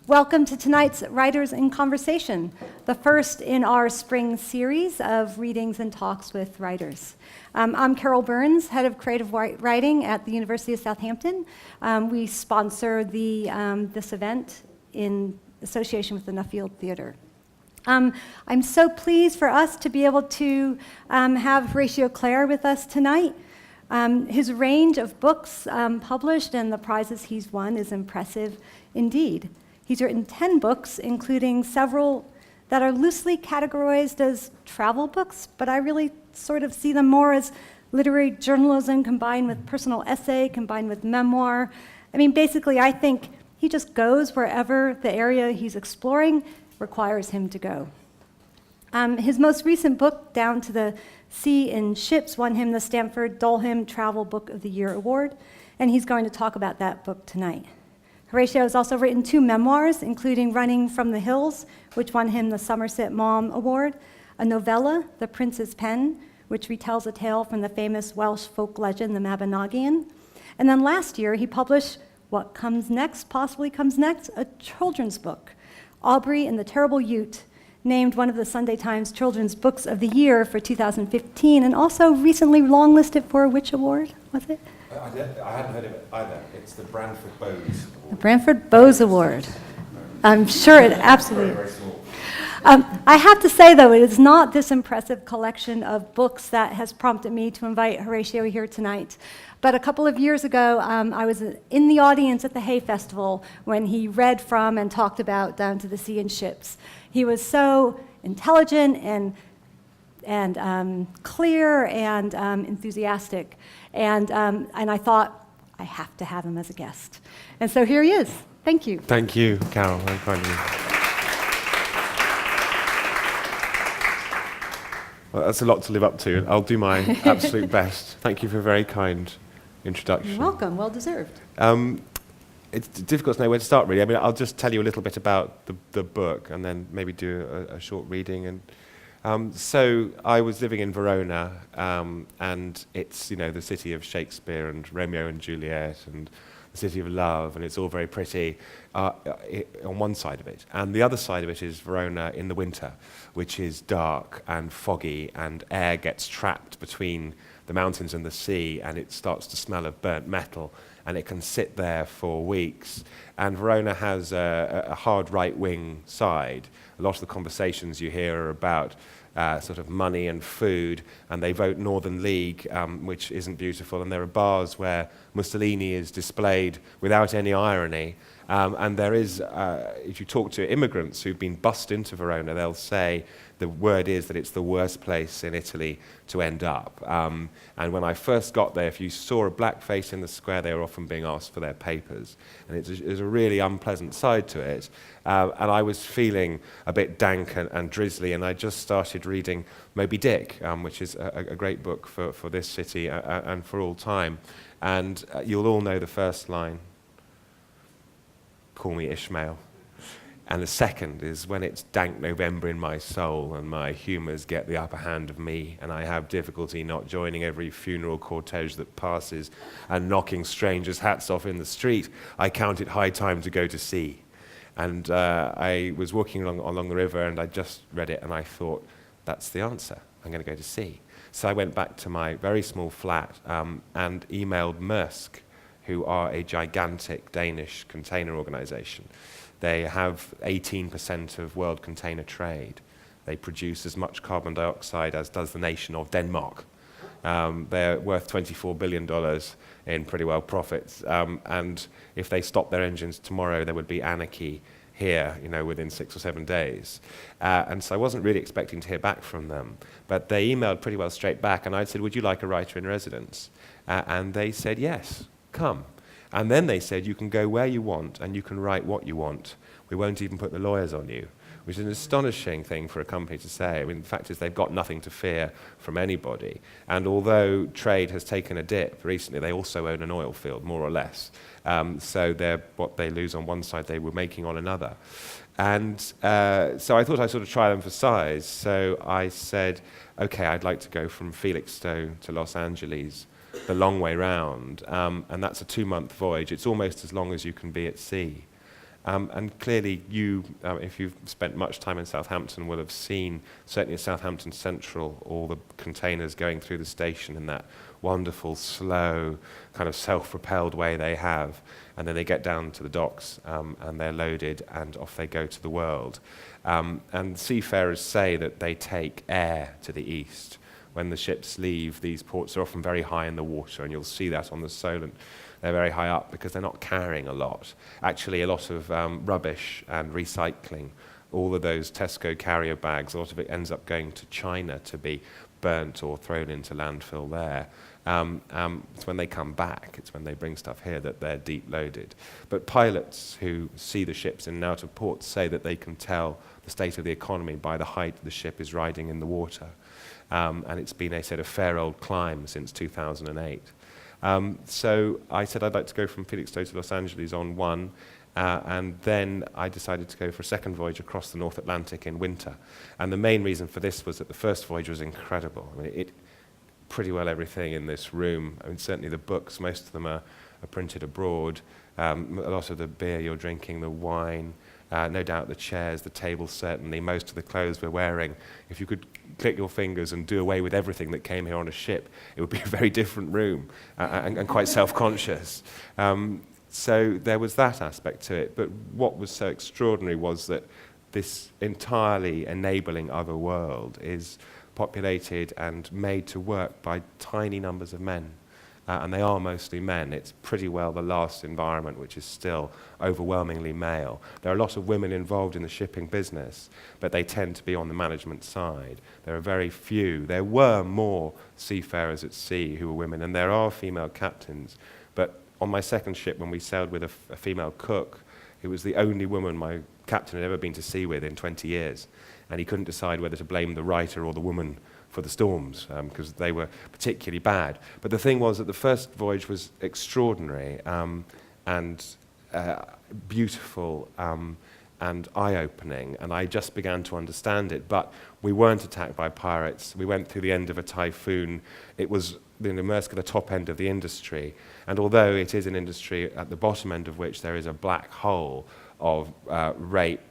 Welcome to tonight's Writers in Conversation, the first in our spring series of readings and talks with writers. I'm Carol Burns, head of creative writing at the University of Southampton. We sponsor this event in association with the Nuffield Theatre. I'm so pleased for us to be able to have Horatio Clare with us tonight. His range of books published and the prizes he's won is impressive indeed. He's written 10 books, including several that are loosely categorized as travel books, but I really sort of see them more as literary journalism combined with personal essay, combined with memoir. I mean, basically, I think he just goes wherever the area he's exploring requires him to go. His most recent book, Down to the Sea in Ships, won him the Stanford Dolham Travel Book of the Year Award, and he's going to talk about that book tonight. Horatio has also written 2 memoirs, including Running from the Hills, which won him the Somerset Maugham Award, a novella, The Prince's Pen, which retells a tale from the famous Welsh folk legend, the Mabinogion. And then last year, he published What Comes Next, Possibly Comes Next, a children's book, Aubrey and the Terrible Ute, named one of the Sunday Times Children's Books of the Year for 2015, and also recently longlisted for which award, was it? I hadn't heard of it either. It's the Branford Bowes Award. The Branford Bowes Award. I'm sure it absolutely. Very, very small. I have to say, though, it is not this impressive collection of books that has prompted me to invite Horatio here tonight. But a couple of years ago, I was in the audience at the Hay Festival when he read from and talked about Down to the Sea in Ships. He was so intelligent and clear and enthusiastic. And I thought, I have to have him as a guest. And so here he is. Thank you. Thank you, Carol. Very kind of you. Well, that's a lot to live up to. I'll do my absolute best. Thank you for a very kind introduction. You're welcome. Well deserved. It's difficult to know where to start, really. I mean, I'll just tell you a little bit about the book and then maybe do a short reading. And so I was living in Verona, and it's, the city of Shakespeare and Romeo and Juliet and the city of love, and it's all very pretty on one side of it. And the other side of it is Verona in the winter, which is dark and foggy, and air gets trapped between the mountains and the sea, and it starts to smell of burnt metal, and it can sit there for weeks. And Verona has a hard right-wing side. A lot of the conversations you hear are about sort of money and food, and they vote Northern League, which isn't beautiful, and there are bars where Mussolini is displayed without any irony. And there is, if you talk to immigrants who've been bussed into Verona, they'll say the word is that it's the worst place in Italy to end up. And when I first got there, if you saw a black face in the square, they were often being asked for their papers. And it's a really unpleasant side to it. And I was feeling a bit dank and drizzly, and I just started reading Moby Dick, which is a great book for this city and for all time. And you'll all know the first line, "Call me Ishmael." And the second is, "When it's dank November in my soul and my humours get the upper hand of me and I have difficulty not joining every funeral cortege that passes and knocking strangers' hats off in the street, I count it high time to go to sea." And I was walking along the river, and I just read it, and I thought, that's the answer. I'm going to go to sea. So I went back to my very small flat and emailed Maersk, who are a gigantic Danish container organization. They have 18% of world container trade. They produce as much carbon dioxide as does the nation of Denmark. They're worth $24 billion in pretty well profits. And if they stopped their engines tomorrow, there would be anarchy here, within 6 or 7 days. And so I wasn't really expecting to hear back from them. But they emailed pretty well straight back, and I said, "Would you like a writer in residence?" And they said, "Yes, come." And then they said, "You can go where you want, and you can write what you want. We won't even put the lawyers on you," which is an astonishing thing for a company to say. I mean, the fact is they've got nothing to fear from anybody. And although trade has taken a dip recently, they also own an oil field, more or less. So what they lose on one side, they were making on another. And so I thought I'd sort of try them for size. So I said, okay, I'd like to go from Felixstowe to Los Angeles, the long way round. And that's a 2-month voyage. It's almost as long as you can be at sea. And clearly you, if you've spent much time in Southampton, will have seen, certainly at Southampton Central, all the containers going through the station in that wonderful, slow, kind of self-propelled way they have. And then they get down to the docks and they're loaded and off they go to the world. And seafarers say that they take air to the east. When the ships leave, these ports are often very high in the water, and you'll see that on the Solent. They're very high up because they're not carrying a lot. Actually, a lot of rubbish and recycling, all of those Tesco carrier bags, a lot of it ends up going to China to be burnt or thrown into landfill there. It's when they come back, it's when they bring stuff here that they're deep loaded. But pilots who see the ships in and out of port say that they can tell the state of the economy by the height the ship is riding in the water. And it's been a sort of fair old climb since 2008. So I said I'd like to go from Felixstowe to Los Angeles on one, and then I decided to go for a second voyage across the North Atlantic in winter. And the main reason for this was that the first voyage was incredible. I mean, pretty well everything in this room, I mean, certainly the books, most of them are printed abroad. A lot of the beer you're drinking, the wine, no doubt the chairs, the tables certainly, most of the clothes we're wearing. If you could click your fingers and do away with everything that came here on a ship, it would be a very different room and quite self-conscious. So there was that aspect to it. But what was so extraordinary was that this entirely enabling other world is populated and made to work by tiny numbers of men. And they are mostly men. It's pretty well the last environment which is still overwhelmingly male. There are a lot of women involved in the shipping business, but they tend to be on the management side. There are very few. There were more seafarers at sea who were women, and there are female captains. But on my second ship, when we sailed with a female cook, it was the only woman my captain had ever been to sea with in 20 years. And he couldn't decide whether to blame the writer or the woman for the storms, because they were particularly bad. But the thing was that the first voyage was extraordinary and beautiful and eye-opening, and I just began to understand it. But we weren't attacked by pirates. We went through the end of a typhoon. It was Maersk at the top end of the industry, and although it is an industry at the bottom end of which there is a black hole of rape,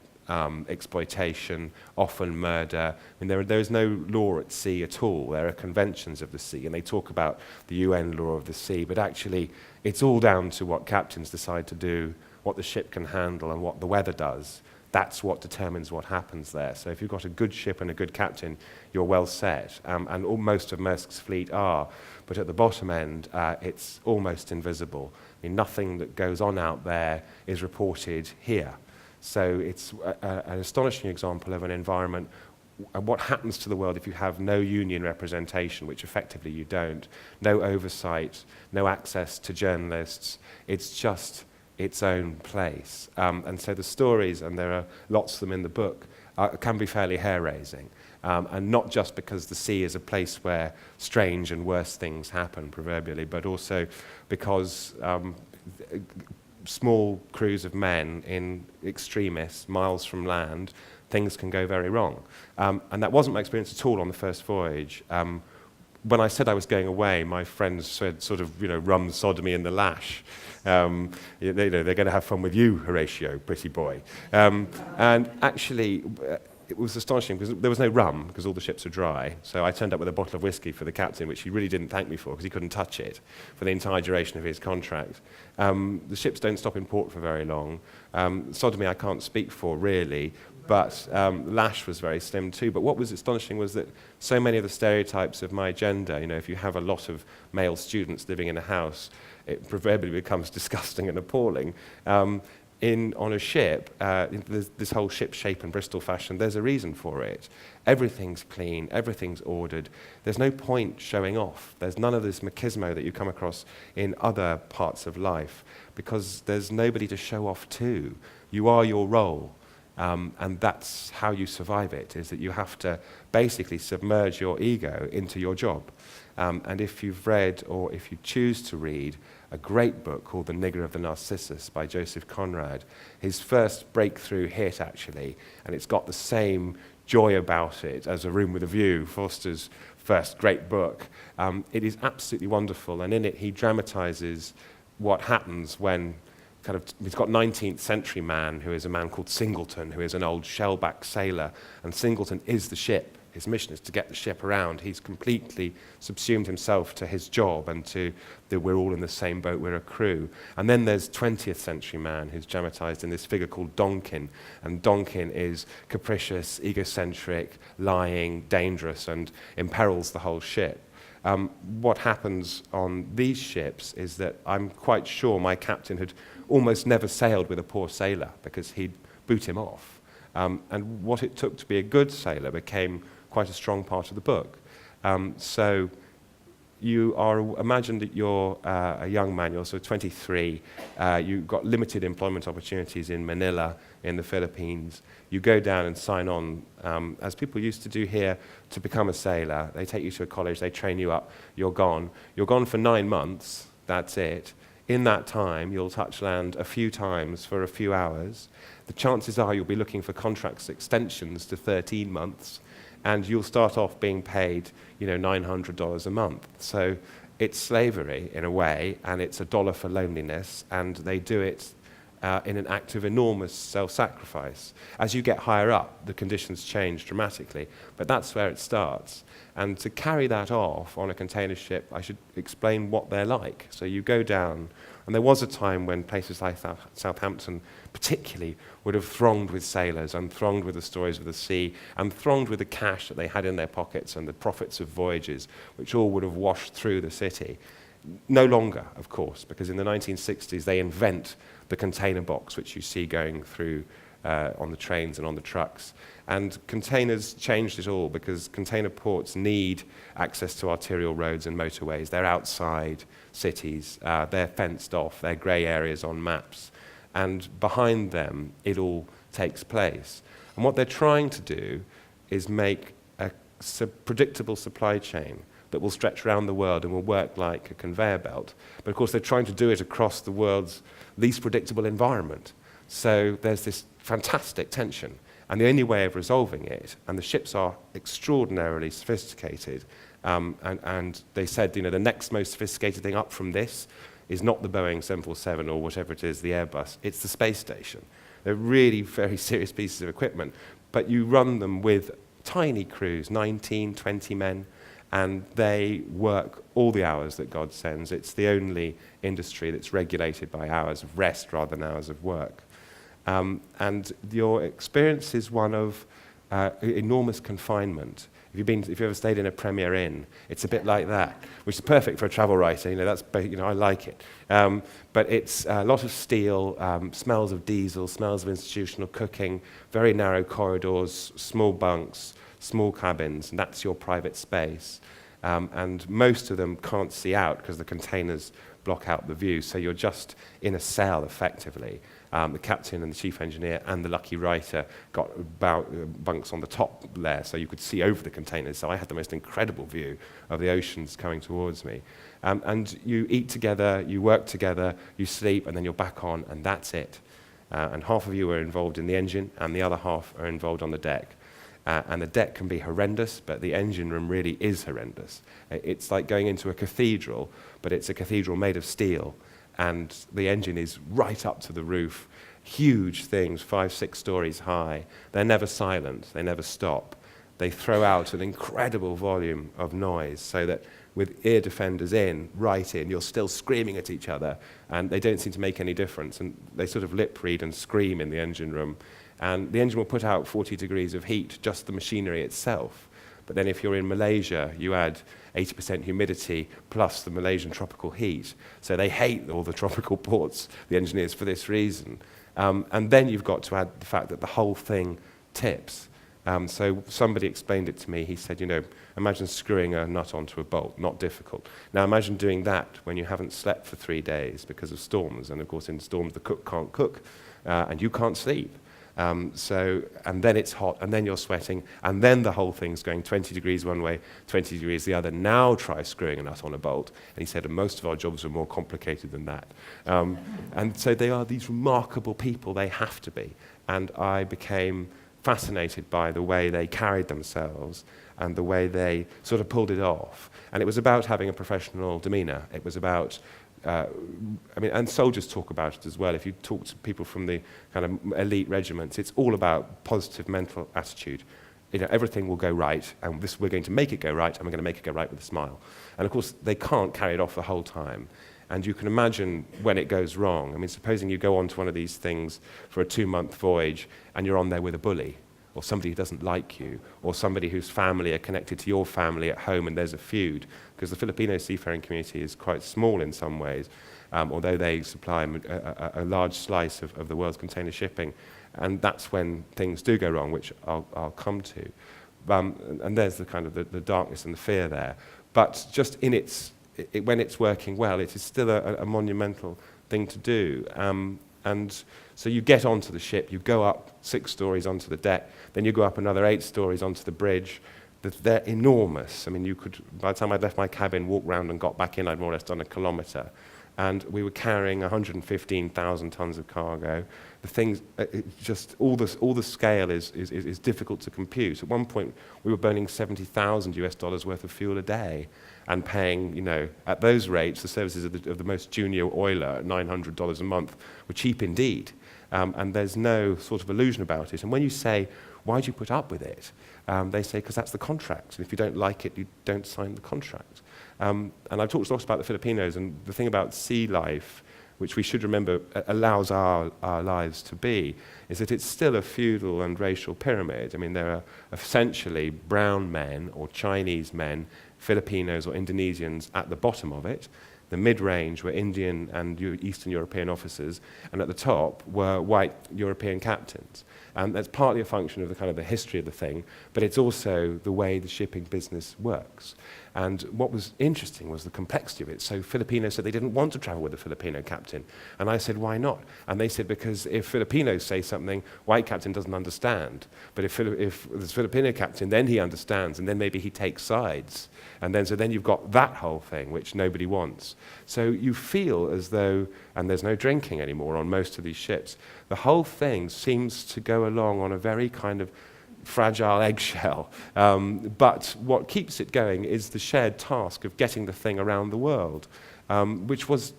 exploitation, often murder. I mean, there is no law at sea at all. There are conventions of the sea, and they talk about the UN law of the sea, but actually it's all down to what captains decide to do, what the ship can handle, and what the weather does. That's what determines what happens there. So if you've got a good ship and a good captain, you're well set, and most of Maersk's fleet are. But at the bottom end, it's almost invisible. I mean, nothing that goes on out there is reported here. So it's an astonishing example of an environment, what happens to the world if you have no union representation, which effectively you don't, no oversight, no access to journalists. It's just its own place. And so the stories, and there are lots of them in the book, can be fairly hair-raising. And not just because the sea is a place where strange and worse things happen, proverbially, but also because small crews of men in extremis, miles from land, things can go very wrong. And that wasn't my experience at all on the first voyage. When I said I was going away, my friends said sort of, rum, sodomy and the lash. They're going to have fun with you, Horatio, pretty boy. And actually, it was astonishing because there was no rum because all the ships are dry. So I turned up with a bottle of whiskey for the captain, which he really didn't thank me for because he couldn't touch it for the entire duration of his contract. The ships don't stop in port for very long. Sodomy I can't speak for really, but lash was very slim too. But what was astonishing was that so many of the stereotypes of my gender, if you have a lot of male students living in a house, it proverbially becomes disgusting and appalling. On a ship, this whole ship shape and Bristol fashion, there's a reason for it. Everything's clean, everything's ordered. There's no point showing off. There's none of this machismo that you come across in other parts of life because there's nobody to show off to. You are your role, and that's how you survive it, is that you have to basically submerge your ego into your job. And if you've read, or if you choose to read, a great book called The Nigger of the Narcissus by Joseph Conrad, his first breakthrough hit, actually, and it's got the same joy about it as A Room with a View, Forster's first great book. It is absolutely wonderful, and in it he dramatizes what happens when he's got 19th century man who is a man called Singleton, who is an old shellback sailor, and Singleton is the ship. His mission is to get the ship around. He's completely subsumed himself to his job and to that we're all in the same boat, we're a crew. And then there's 20th century man who's dramatized in this figure called Donkin. And Donkin is capricious, egocentric, lying, dangerous, and imperils the whole ship. What happens on these ships is that I'm quite sure my captain had almost never sailed with a poor sailor because he'd boot him off. And what it took to be a good sailor became quite a strong part of the book. So imagine that you're a young man, you're sort of 23, you've got limited employment opportunities in Manila, in the Philippines. You go down and sign on, as people used to do here, to become a sailor. They take you to a college, they train you up, you're gone. You're gone for 9 months, that's it. In that time, you'll touch land a few times for a few hours. The chances are you'll be looking for contracts extensions to 13 months, and you'll start off being paid, $900 a month. So it's slavery in a way, and it's $1 for loneliness, and they do it in an act of enormous self-sacrifice. As you get higher up, the conditions change dramatically, but that's where it starts. And to carry that off on a container ship, I should explain what they're like. So you go down, and there was a time when places like Southampton particularly would have thronged with sailors and thronged with the stories of the sea and thronged with the cash that they had in their pockets and the profits of voyages, which all would have washed through the city. No longer, of course, because in the 1960s they invent the container box, which you see going through on the trains and on the trucks. And containers changed it all because container ports need access to arterial roads and motorways. They're outside cities, they're fenced off, they're grey areas on maps. And behind them, it all takes place. And what they're trying to do is make a predictable supply chain that will stretch around the world and will work like a conveyor belt. But of course, they're trying to do it across the world's least predictable environment. So there's this fantastic tension. And the only way of resolving it, and the ships are extraordinarily sophisticated, and they said, the next most sophisticated thing up from this is not the Boeing 747 or whatever it is, the Airbus, it's the space station. They're really very serious pieces of equipment, but you run them with tiny crews, 19, 20 men, and they work all the hours that God sends. It's the only industry that's regulated by hours of rest rather than hours of work. And your experience is one of enormous confinement. If you've ever stayed in a Premier Inn, it's a bit like that, which is perfect for a travel writer. I like it. But it's a lot of steel, smells of diesel, smells of institutional cooking, very narrow corridors, small bunks, small cabins, and that's your private space. And most of them can't see out because the containers block out the view, so you're just in a cell effectively. The captain and the chief engineer and the lucky writer got bunks on the top there, so you could see over the containers. So I had the most incredible view of the oceans coming towards me. And you eat together, you work together, you sleep, and then you're back on, and that's it. And half of you are involved in the engine, and the other half are involved on the deck. And the deck can be horrendous, but the engine room really is horrendous. It's like going into a cathedral, but it's a cathedral made of steel. And the engine is right up to the roof, huge things, 5, 6 stories high. They're never silent, they never stop. They throw out an incredible volume of noise so that with ear defenders right in, you're still screaming at each other, and they don't seem to make any difference. And they sort of lip read and scream in the engine room. And the engine will put out 40 degrees of heat, just the machinery itself. But then if you're in Malaysia, you add 80% humidity plus the Malaysian tropical heat. So they hate all the tropical ports, the engineers, for this reason. And then you've got to add the fact that the whole thing tips. So somebody explained it to me. He said, imagine screwing a nut onto a bolt, not difficult. Now imagine doing that when you haven't slept for 3 days because of storms. And of course in storms the cook can't cook and you can't sleep. And then it's hot, and then you're sweating, and then the whole thing's going 20 degrees one way, 20 degrees the other. Now try screwing a nut on a bolt. And he said, most of our jobs are more complicated than that. And so they are these remarkable people, they have to be. And I became fascinated by the way they carried themselves and the way they sort of pulled it off. And it was about having a professional demeanor. It was about I mean, and soldiers talk about it as well. If you talk to people from the kind of elite regiments, it's all about positive mental attitude. You know, everything will go right, and we're going to make it go right, and we're going to make it go right with a smile. And of course, they can't carry it off the whole time. And you can imagine when it goes wrong. I mean, supposing you go on to one of these things for a 2-month voyage, and you're on there with a bully, or somebody who doesn't like you, or somebody whose family are connected to your family at home, and there's a feud, because the Filipino seafaring community is quite small in some ways, although they supply a large slice of the world's container shipping. And that's when things do go wrong, which I'll come to. And there's the kind of the darkness and the fear there. But just in when it's working well, it is still a monumental thing to do. And so you get onto the ship, you go up 6 stories onto the deck, then you go up another 8 stories onto the bridge. They're enormous. I mean, you could, by the time I'd left my cabin, walk round and got back in, I'd more or less done a kilometre. And we were carrying 115,000 tons of cargo. The things, just all the scale is difficult to compute. At one point, we were burning $70,000 worth of fuel a day, and paying, you know, at those rates, the services of the most junior oiler at $900 a month were cheap indeed. And there's no sort of illusion about it. And when you say, why do you put up with it? They say, because that's the contract. And if you don't like it, you don't sign the contract. And I've talked a lot about the Filipinos, and the thing about sea life, which we should remember allows our lives to be, is that it's still a feudal and racial pyramid. I mean, there are essentially brown men or Chinese men, Filipinos or Indonesians at the bottom of it. The mid-range were Indian and Eastern European officers, and at the top were white European captains. And that's partly a function of the kind of the history of the thing, but it's also the way the shipping business works. And what was interesting was the complexity of it. So Filipinos said they didn't want to travel with a Filipino captain. And I said, why not? And they said, because if Filipinos say something, white captain doesn't understand. But if there's a Filipino captain, then he understands, and then maybe he takes sides. And then, so then you've got that whole thing, which nobody wants. So you feel as though, and there's no drinking anymore on most of these ships, the whole thing seems to go along on a very kind of fragile eggshell. But what keeps it going is the shared task of getting the thing around the world, which was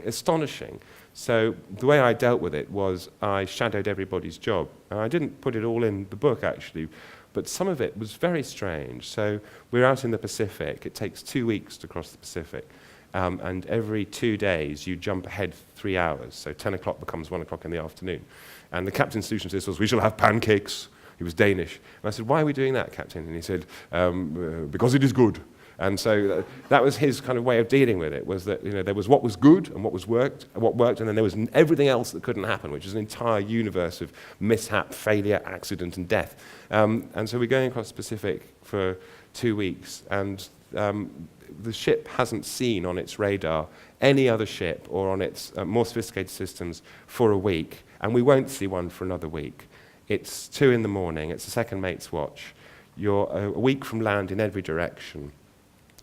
astonishing. So the way I dealt with it was I shadowed everybody's job. And I didn't put it all in the book, actually, but some of it was very strange. So we're out in the Pacific. It takes 2 weeks to cross the Pacific. And every 2 days, you jump ahead 3 hours. So 10 o'clock becomes 1 o'clock in the afternoon. And the captain's solution to this was, we shall have pancakes. He was Danish. And I said, why are we doing that, Captain? And he said, because it is good. And so that was his kind of way of dealing with it, was that, you know, there was what was good and what worked, and then there was everything else that couldn't happen, which is an entire universe of mishap, failure, accident, and death. And so we're going across the Pacific for 2 weeks, and the ship hasn't seen on its radar any other ship or on its more sophisticated systems for a week, and we won't see one for another week. It's 2 a.m, it's the second mate's watch. You're a week from land in every direction,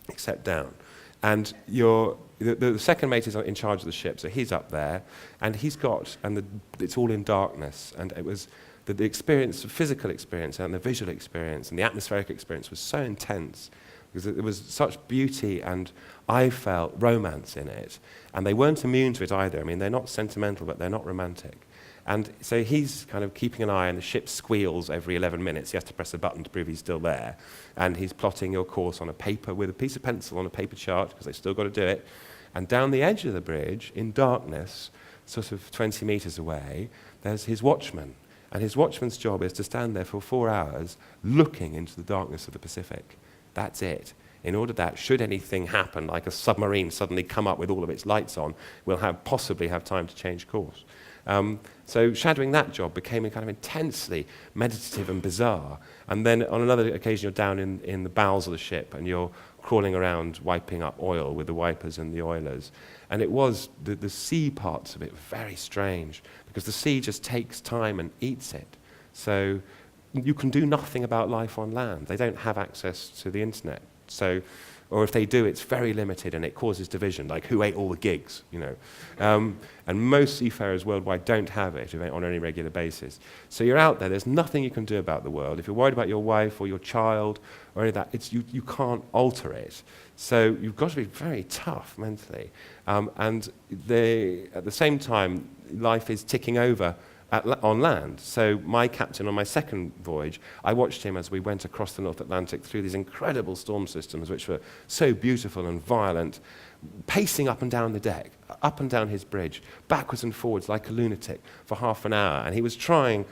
except down. And the second mate is in charge of the ship, so he's up there, and it's all in darkness, and it was the experience, the physical experience and the visual experience and the atmospheric experience was so intense, because there was such beauty and I felt romance in it, and they weren't immune to it either. I mean, they're not sentimental, but they're not romantic. And so he's kind of keeping an eye, and the ship squeals every 11 minutes. He has to press a button to prove he's still there. And he's plotting your course on a paper with a piece of pencil on a paper chart, because they've still got to do it. And down the edge of the bridge, in darkness, sort of 20 meters away, there's his watchman. And his watchman's job is to stand there for 4 hours looking into the darkness of the Pacific. That's it. In order that, should anything happen, like a submarine suddenly come up with all of its lights on, we'll possibly have time to change course. So shadowing that job became kind of intensely meditative and bizarre. And then on another occasion, you're down in the bowels of the ship, and you're crawling around wiping up oil with the wipers and the oilers. And it was the sea parts of it very strange, because the sea just takes time and eats it. So you can do nothing about life on land. They don't have access to the internet. So Or if they do, it's very limited and it causes division, like who ate all the gigs, you know. And most seafarers worldwide don't have it on any regular basis. So you're out there, there's nothing you can do about the world. If you're worried about your wife or your child or any of that, you can't alter it. So you've got to be very tough mentally. And at the same time, life is ticking over on land. So my captain on my second voyage, I watched him as we went across the North Atlantic through these incredible storm systems, which were so beautiful and violent, pacing up and down the deck, up and down his bridge, backwards and forwards like a lunatic for half an hour. And he was doing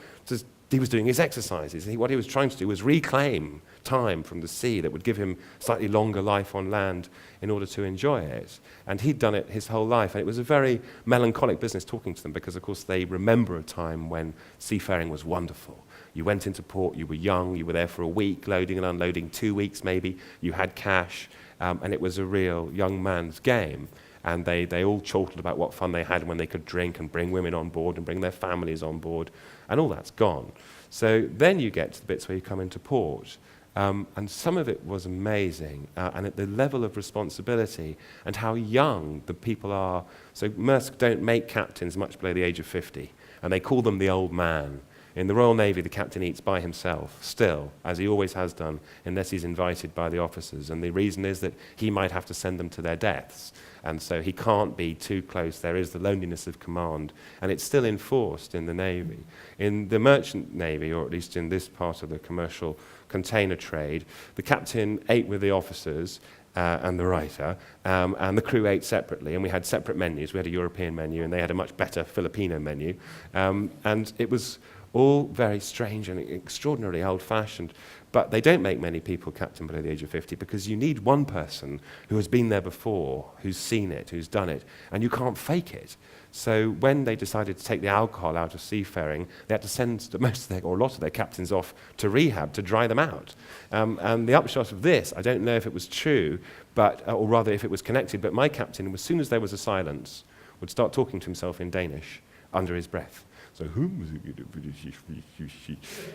his exercises. What he was trying to do was reclaim time from the sea that would give him slightly longer life on land in order to enjoy it. And he'd done it his whole life. And it was a very melancholic business talking to them because, of course, they remember a time when seafaring was wonderful. You went into port, you were young, you were there for a week, loading and unloading, 2 weeks maybe, you had cash, and it was a real young man's game. And they all chortled about what fun they had when they could drink and bring women on board and bring their families on board, and all that's gone. So then you get to the bits where you come into port, and some of it was amazing, and at the level of responsibility and how young the people are. So Maersk don't make captains much below the age of 50, and they call them the old man. In the Royal Navy, the captain eats by himself, still, as he always has done, unless he's invited by the officers. And the reason is that he might have to send them to their deaths. And so he can't be too close. There is the loneliness of command. And it's still enforced in the Navy. In the merchant Navy, or at least in this part of the commercial container trade, the captain ate with the officers and the writer, and the crew ate separately, and we had separate menus. We had a European menu, and they had a much better Filipino menu. And it was all very strange and extraordinarily old-fashioned. But they don't make many people captain below the age of 50 because you need one person who has been there before, who's seen it, who's done it, and you can't fake it. So when they decided to take the alcohol out of seafaring, they had to send a lot of their captains off to rehab to dry them out. And the upshot of this, I don't know if it was true, or rather if it was connected, but my captain, as soon as there was a silence, would start talking to himself in Danish under his breath. So,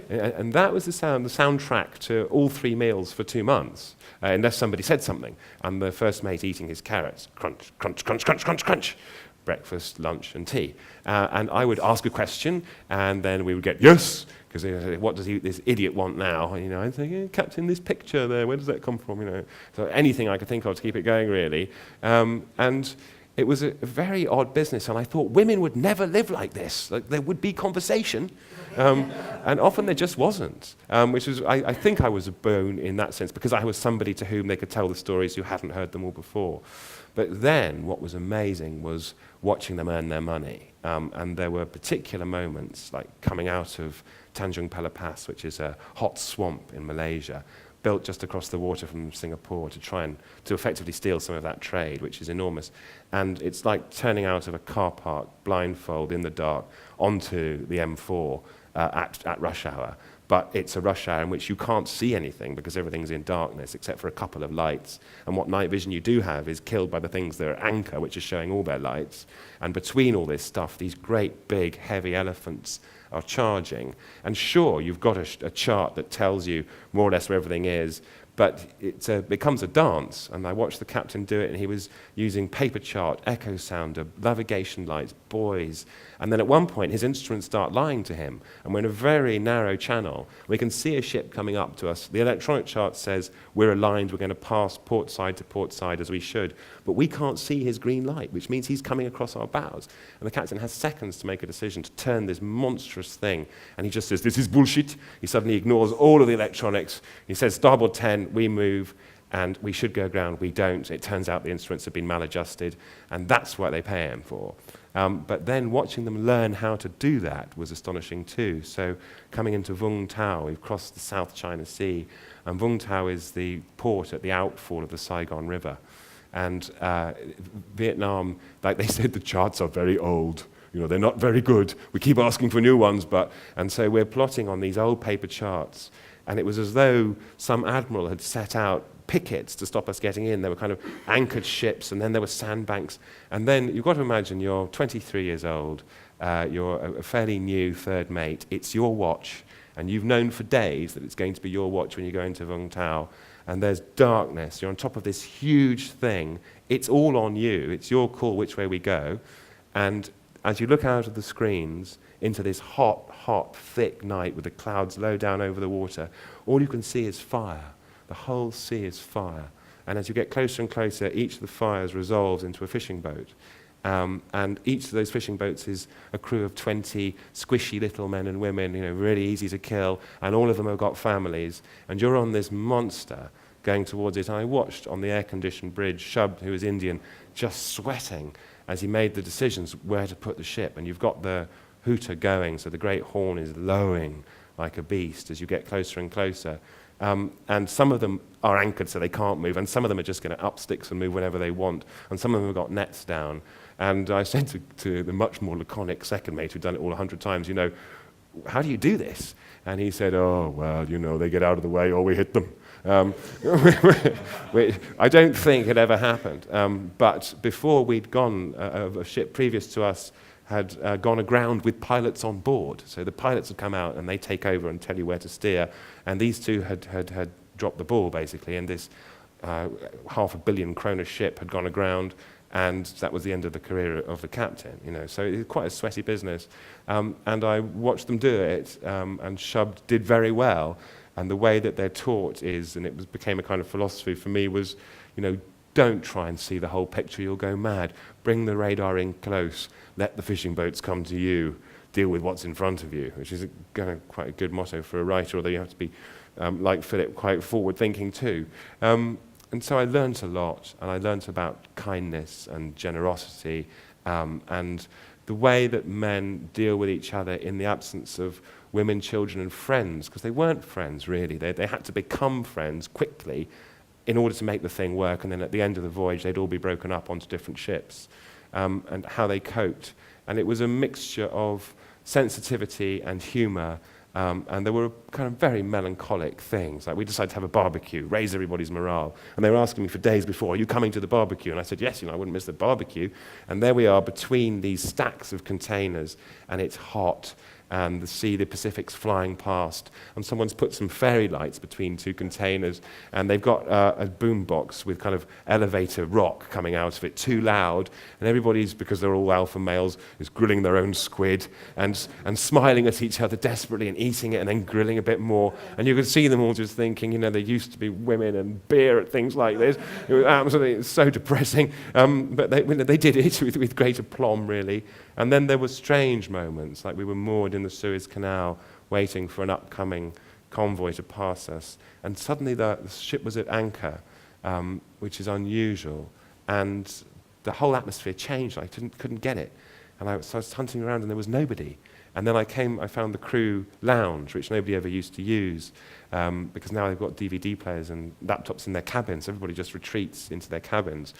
and that was the soundtrack to all 3 meals for 2 months, unless somebody said something. And the first mate eating his carrots, crunch, crunch, crunch, crunch, crunch, crunch, breakfast, lunch, and tea. And I would ask a question, and then we would get, yes, because what does this idiot want now? You know, I'd say, Captain, this picture there, where does that come from? You know, so anything I could think of to keep it going, really. And it was a very odd business, and I thought women would never live like this. Like, there would be conversation, and often there just wasn't, which was, I think I was a bone in that sense, because I was somebody to whom they could tell the stories who hadn't heard them all before. But then what was amazing was watching them earn their money, and there were particular moments, like coming out of Tanjung Pelepas, which is a hot swamp in Malaysia, built just across the water from Singapore to effectively steal some of that trade, which is enormous. And it's like turning out of a car park, blindfold, in the dark, onto the M4 at rush hour. But it's a rush hour in which you can't see anything because everything's in darkness except for a couple of lights. And what night vision you do have is killed by the things that are anchor, which are showing all their lights. And between all this stuff, these great, big, heavy elephants are charging. And sure, you've got a chart that tells you more or less where everything is, but it becomes a dance. And I watched the captain do it, and he was using paper chart, echo sounder, navigation lights, buoys. And then at one point, his instruments start lying to him. And we're in a very narrow channel. We can see a ship coming up to us. The electronic chart says we're aligned, we're going to pass port side to port side as we should. But we can't see his green light, which means he's coming across our bows. And the captain has seconds to make a decision to turn this monstrous thing. And he just says, this is bullshit. He suddenly ignores all of the electronics. He says, starboard 10, we move, and we should go aground. We don't. It turns out the instruments have been maladjusted, and that's what they pay him for. But then watching them learn how to do that was astonishing too. So coming into Vung Tau, we've crossed the South China Sea, and Vung Tau is the port at the outfall of the Saigon River. And Vietnam, like they said, the charts are very old. You know, they're not very good. We keep asking for new ones, and so we're plotting on these old paper charts. And it was as though some admiral had set out pickets to stop us getting in. There were kind of anchored ships, and then there were sandbanks. And then you've got to imagine you're 23 years old, you're a fairly new third mate, it's your watch, and you've known for days that it's going to be your watch when you go into Vung Tau, and there's darkness. You're on top of this huge thing. It's all on you. It's your call which way we go. And as you look out of the screens into this hot, hot, thick night with the clouds low down over the water, all you can see is fire. The whole sea is fire. And as you get closer and closer, each of the fires resolves into a fishing boat. And each of those fishing boats is a crew of 20 squishy little men and women, really easy to kill, and all of them have got families. And you're on this monster going towards it. And I watched on the air-conditioned bridge, Shub, who was Indian, just sweating as he made the decisions where to put the ship. And you've got the hooter going, so the great horn is lowing like a beast as you get closer and closer. And some of them are anchored so they can't move, and some of them are just going to up sticks and move whenever they want, and some of them have got nets down. And I said to the much more laconic second mate who'd done it all 100 times, how do you do this? And he said, oh, well, they get out of the way or we hit them. I don't think it ever happened. But before we'd gone, a ship previous to us had gone aground with pilots on board. So the pilots had come out and they take over and tell you where to steer. And these two had dropped the ball, basically, and this £500 million kroner ship had gone aground, and that was the end of the career of the captain. So it was quite a sweaty business. And I watched them do it, and Shub did very well. And the way that they're taught is, and it became a kind of philosophy for me, was, don't try and see the whole picture, you'll go mad. Bring the radar in close, let the fishing boats come to you, deal with what's in front of you, which is quite a good motto for a writer, although you have to be, like Philip, quite forward-thinking too. And so I learnt a lot, and I learnt about kindness and generosity, and the way that men deal with each other in the absence of women, children, and friends, because they weren't friends, really. They had to become friends quickly in order to make the thing work, and then at the end of the voyage, they'd all be broken up onto different ships, and how they coped. And it was a mixture of sensitivity and humour, and there were kind of very melancholic things. Like we decided to have a barbecue, raise everybody's morale. And they were asking me for days before, are you coming to the barbecue? And I said, yes, I wouldn't miss the barbecue. And there we are between these stacks of containers, and it's hot, and the Pacific's flying past, and someone's put some fairy lights between two containers, and they've got a boom box with kind of elevator rock coming out of it, too loud, and everybody's, because they're all alpha males, is grilling their own squid, and smiling at each other desperately, and eating it, and then grilling a bit more, and you could see them all just thinking, there used to be women and beer at things like this. It was absolutely so depressing, but they did it with great aplomb, really. And then there were strange moments, like we were moored in the Suez Canal waiting for an upcoming convoy to pass us, and suddenly the ship was at anchor, which is unusual, and the whole atmosphere changed. I couldn't get it, and so I was hunting around and there was nobody. And then I found the crew lounge, which nobody ever used to use, because now they've got DVD players and laptops in their cabins. Everybody just retreats into their cabins.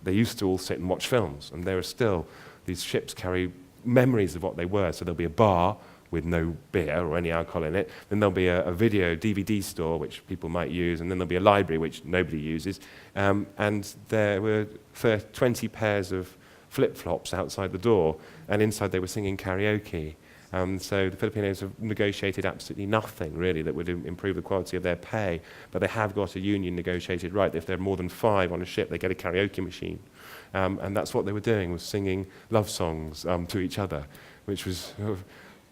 They used to all sit and watch films, and there are still, these ships carry memories of what they were. So there'll be a bar with no beer or any alcohol in it. Then there'll be a video DVD store, which people might use. And then there'll be a library, which nobody uses. And there were 20 pairs of flip-flops outside the door. And inside they were singing karaoke. So the Filipinos have negotiated absolutely nothing, really, that would improve the quality of their pay. But they have got a union negotiated right. If there are more than 5 on a ship, they get a karaoke machine. And that's what they were doing, was singing love songs to each other, which was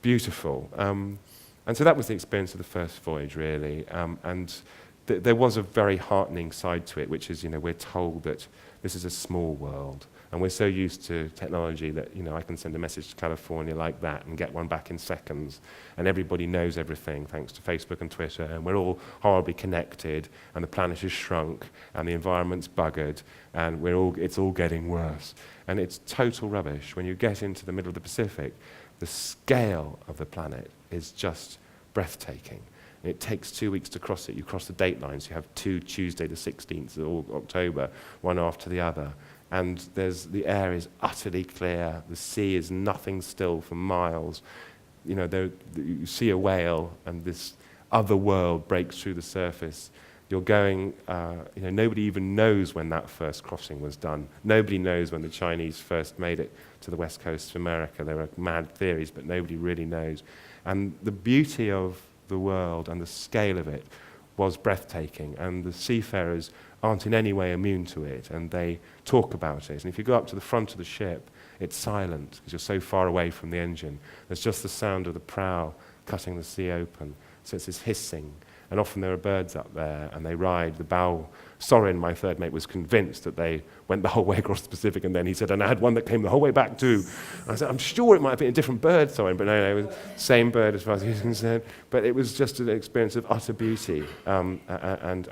beautiful. And so that was the experience of the first voyage, really. And there was a very heartening side to it, which is, we're told that this is a small world. And we're so used to technology that, I can send a message to California like that and get one back in seconds. And everybody knows everything thanks to Facebook and Twitter. And we're all horribly connected. And the planet has shrunk. And the environment's buggered. And it's all getting worse. And it's total rubbish. When you get into the middle of the Pacific, the scale of the planet is just breathtaking. And it takes 2 weeks to cross it. You cross the date lines. You have 2 Tuesday the 16th of October, one after the other. And the air is utterly clear. The sea is nothing still for miles. You see a whale, and this other world breaks through the surface. You're going, nobody even knows when that first crossing was done. Nobody knows when the Chinese first made it to the west coast of America. There are mad theories, but nobody really knows. And the beauty of the world and the scale of it was breathtaking, and the seafarers aren't in any way immune to it, and they talk about it. And if you go up to the front of the ship, it's silent because you're so far away from the engine. There's just the sound of the prow cutting the sea open. So it's this hissing. And often there are birds up there, and they ride the bow. Sorin, my third mate, was convinced that they went the whole way across the Pacific, and then he said, and I had one that came the whole way back too. And I said, I'm sure it might have been a different bird, Sorin, but no, it was the same bird as far as he was concerned. But it was just an experience of utter beauty and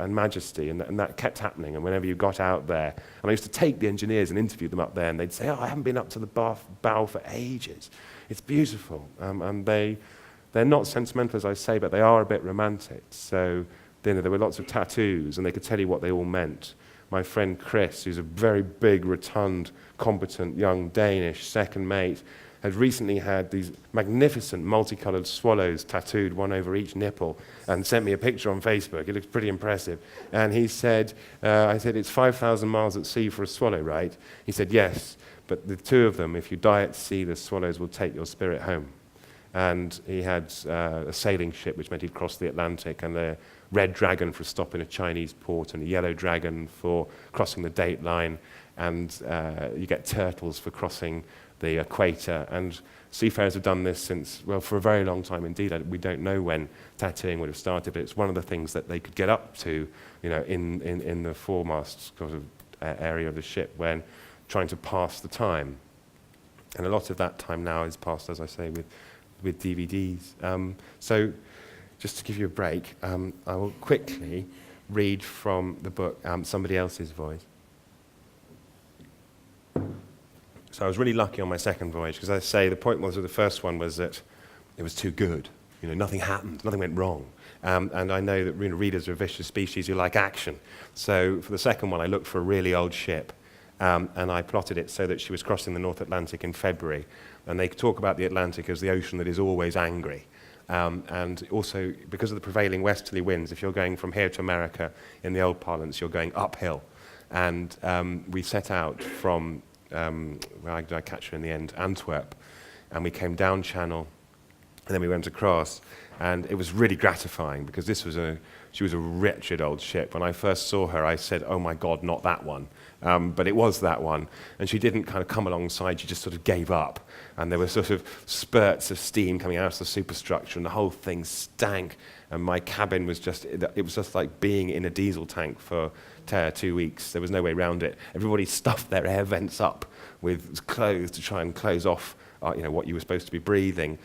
majesty, and that kept happening. And whenever you got out there, and I used to take the engineers and interview them up there, and they'd say, I haven't been up to the bow for ages. It's beautiful. And they're not sentimental, as I say, but they are a bit romantic. So there were lots of tattoos, and they could tell you what they all meant. My friend Chris, who's a very big, rotund, competent young Danish second mate, had recently had these magnificent multicolored swallows tattooed, one over each nipple, and sent me a picture on Facebook. It looks pretty impressive. And he said, I said, it's 5,000 miles at sea for a swallow, right? He said, yes, but the two of them, if you die at sea, the swallows will take your spirit home. And he had a sailing ship, which meant he'd cross the Atlantic, and a red dragon for a stop in a Chinese port, and a yellow dragon for crossing the date line, and you get turtles for crossing the equator. And seafarers have done this since, well, for a very long time indeed. We don't know when tattooing would have started, but it's one of the things that they could get up to, in the foremast sort of area of the ship when trying to pass the time. And a lot of that time now is passed, as I say, with DVDs. So just to give you a break, I will quickly read from the book, Somebody Else's Voice. So I was really lucky on my second voyage, because as I say, the point was with the first one was that it was too good. Nothing happened, nothing went wrong. And I know that readers are a vicious species who like action. So for the second one, I looked for a really old ship, and I plotted it so that she was crossing the North Atlantic in February. And they talk about the Atlantic as the ocean that is always angry. And also, because of the prevailing westerly winds, if you're going from here to America in the old parlance, you're going uphill. And we set out from, where did I catch her in the end? Antwerp. And we came down Channel, and then we went across. And it was really gratifying, because she was a wretched old ship. When I first saw her, I said, oh my God, not that one. But it was that one. And she didn't kind of come alongside, she just sort of gave up. And there were sort of spurts of steam coming out of the superstructure, and the whole thing stank. And my cabin was it was just like being in a diesel tank for 2 weeks. There was no way around it. Everybody stuffed their air vents up with clothes to try and close off what you were supposed to be breathing.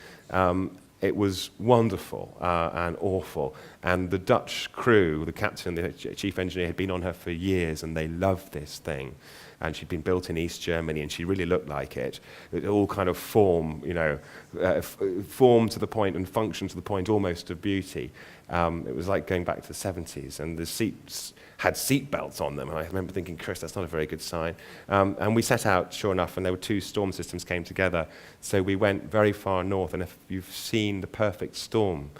It was wonderful and awful. And the Dutch crew, the captain and the chief engineer, had been on her for years, and they loved this thing. And she'd been built in East Germany, and she really looked like it. It all kind of formed to the point and functioned to the point almost of beauty. It was like going back to the 70s, and the seats had seat belts on them. And I remember thinking, Chris, that's not a very good sign. And we set out, sure enough, and there were 2 storm systems came together. So we went very far north, and if you've seen The Perfect Storm,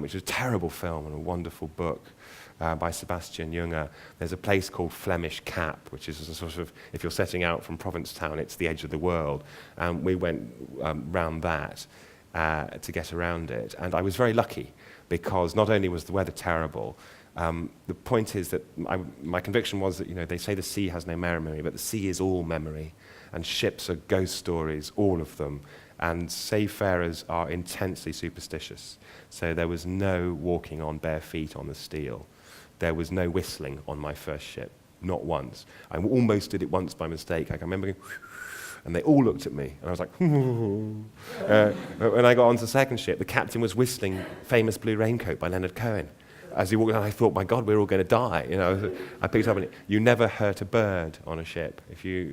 which is a terrible film and a wonderful book by Sebastian Junger, there's a place called Flemish Cap, which is a sort of, if you're setting out from Provincetown, it's the edge of the world. And we went round that to get around it. And I was very lucky, because not only was the weather terrible, the point is that my conviction was that, they say the sea has no memory, but the sea is all memory, and ships are ghost stories, all of them, and seafarers are intensely superstitious. So there was no walking on bare feet on the steel. There was no whistling on my first ship, not once. I almost did it once by mistake. I can remember going, and they all looked at me, and I was like, when I got onto the second ship, the captain was whistling Famous Blue Raincoat by Leonard Cohen. As he walked down, I thought, my God, we're all going to die. I picked up on it. You never hurt a bird on a ship.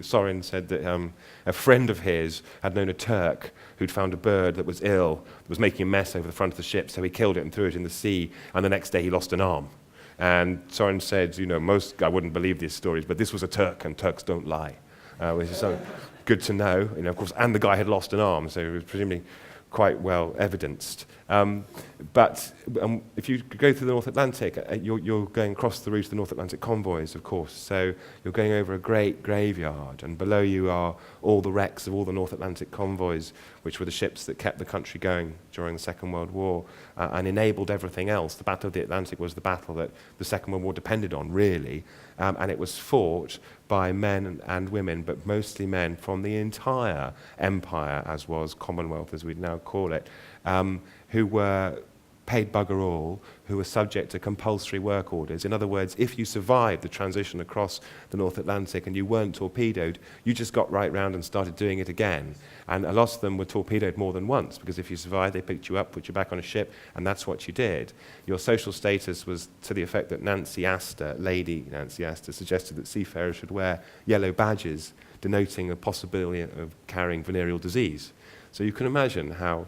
Sorin said that a friend of his had known a Turk who'd found a bird that was ill, that was making a mess over the front of the ship, so he killed it and threw it in the sea, and the next day he lost an arm. And Sorin said, I wouldn't believe these stories, but this was a Turk, and Turks don't lie, which is so good to know, of course. And the guy had lost an arm, so it was presumably quite well evidenced. But if you go through the North Atlantic, you're going across the route of the North Atlantic convoys, of course. So you're going over a great graveyard, and below you are all the wrecks of all the North Atlantic convoys, which were the ships that kept the country going during the Second World War and enabled everything else. The Battle of the Atlantic was the battle that the Second World War depended on, really, and it was fought by men and women, but mostly men from the entire empire, as was Commonwealth, as we'd now call it, who were paid bugger all, who were subject to compulsory work orders. In other words, if you survived the transition across the North Atlantic and you weren't torpedoed, you just got right round and started doing it again. And a lot of them were torpedoed more than once, because if you survived, they picked you up, put you back on a ship, and that's what you did. Your social status was to the effect that Lady Nancy Astor, suggested that seafarers should wear yellow badges denoting a possibility of carrying venereal disease. So you can imagine how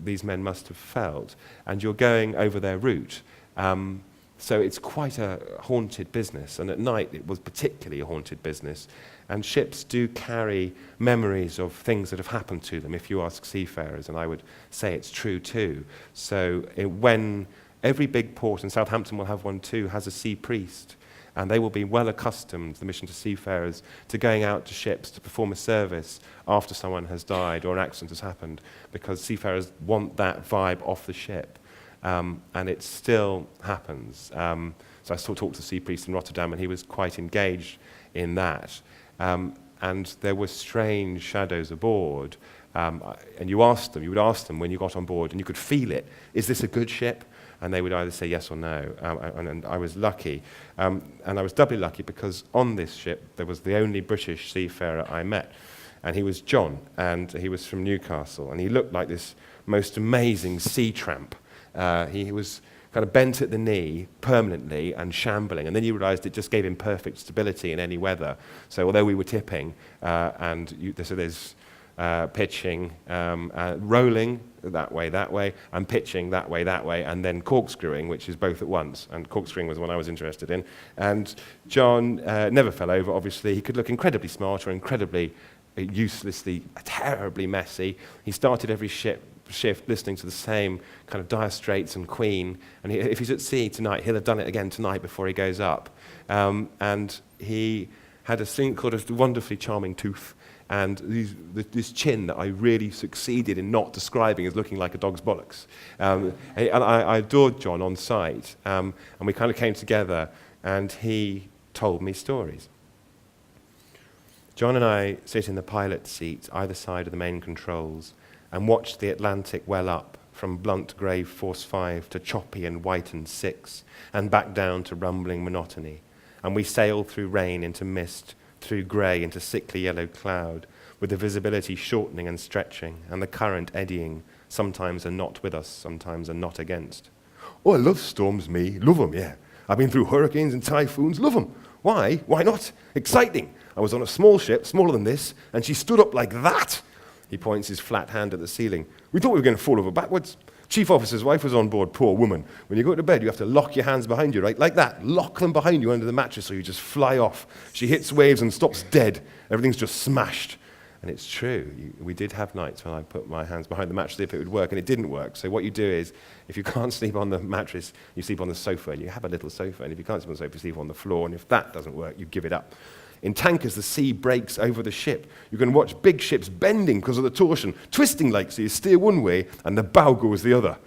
these men must have felt, and you're going over their route. So it's quite a haunted business, and at night it was particularly a haunted business. And ships do carry memories of things that have happened to them, if you ask seafarers, and I would say it's true too. So when every big port, and Southampton will have one too, has a sea priest, and they will be well accustomed, the mission to seafarers, to going out to ships to perform a service after someone has died or an accident has happened, because seafarers want that vibe off the ship. And it still happens. So I still talked to the sea priest in Rotterdam, and he was quite engaged in that. And there were strange shadows aboard. And you would ask them when you got on board, and you could feel it. Is this a good ship? And they would either say yes or no. And I was lucky. And I was doubly lucky because on this ship, there was the only British seafarer I met. And he was John, and he was from Newcastle. And he looked like this most amazing sea tramp. He was kind of bent at the knee permanently and shambling. And then you realized it just gave him perfect stability in any weather. So although we were tipping, so there's pitching, rolling that way, and pitching that way, and then corkscrewing, which is both at once. And corkscrewing was the one I was interested in. And John never fell over, obviously. He could look incredibly smart or incredibly uselessly, terribly messy. He started every shift listening to the same kind of Dire Straits and Queen. And if he's at sea tonight, he'll have done it again tonight before he goes up. And he had a thing called a wonderfully charming tooth, and this chin that I really succeeded in not describing as looking like a dog's bollocks. And I adored John on sight, and we kind of came together, and he told me stories. John and I sit in the pilot seat either side of the main controls and watch the Atlantic well up from blunt grey Force 5 to choppy and whitened 6, and back down to rumbling monotony. And we sail through rain into mist, through grey into sickly yellow cloud, with the visibility shortening and stretching, and the current eddying, sometimes a knot with us, sometimes a knot against. Oh, I love storms, me. Love them, yeah. I've been through hurricanes and typhoons. Love them. Why? Why not? Exciting. I was on a small ship, smaller than this, and she stood up like that. He points his flat hand at the ceiling. We thought we were going to fall over backwards. Chief officer's wife was on board, poor woman. When you go to bed, you have to lock your hands behind you, right? Like that. Lock them behind you under the mattress so you just fly off. She hits waves and stops dead. Everything's just smashed. And it's true. We did have nights when I put my hands behind the mattress if it would work, and it didn't work. So what you do is, if you can't sleep on the mattress, you sleep on the sofa, and you have a little sofa. And if you can't sleep on the sofa, you sleep on the floor. And if that doesn't work, you give it up. In tankers, the sea breaks over the ship. You can watch big ships bending because of the torsion, twisting like so you steer one way and the bow goes the other.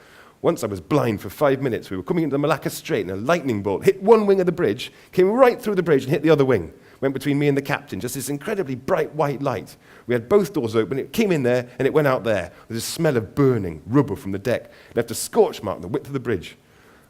Once I was blind for 5 minutes. We were coming into the Malacca Strait and a lightning bolt hit one wing of the bridge, came right through the bridge and hit the other wing. Went between me and the captain, just this incredibly bright white light. We had both doors open, it came in there and it went out there. There's a smell of burning rubber from the deck. Left a scorch mark on the width of the bridge.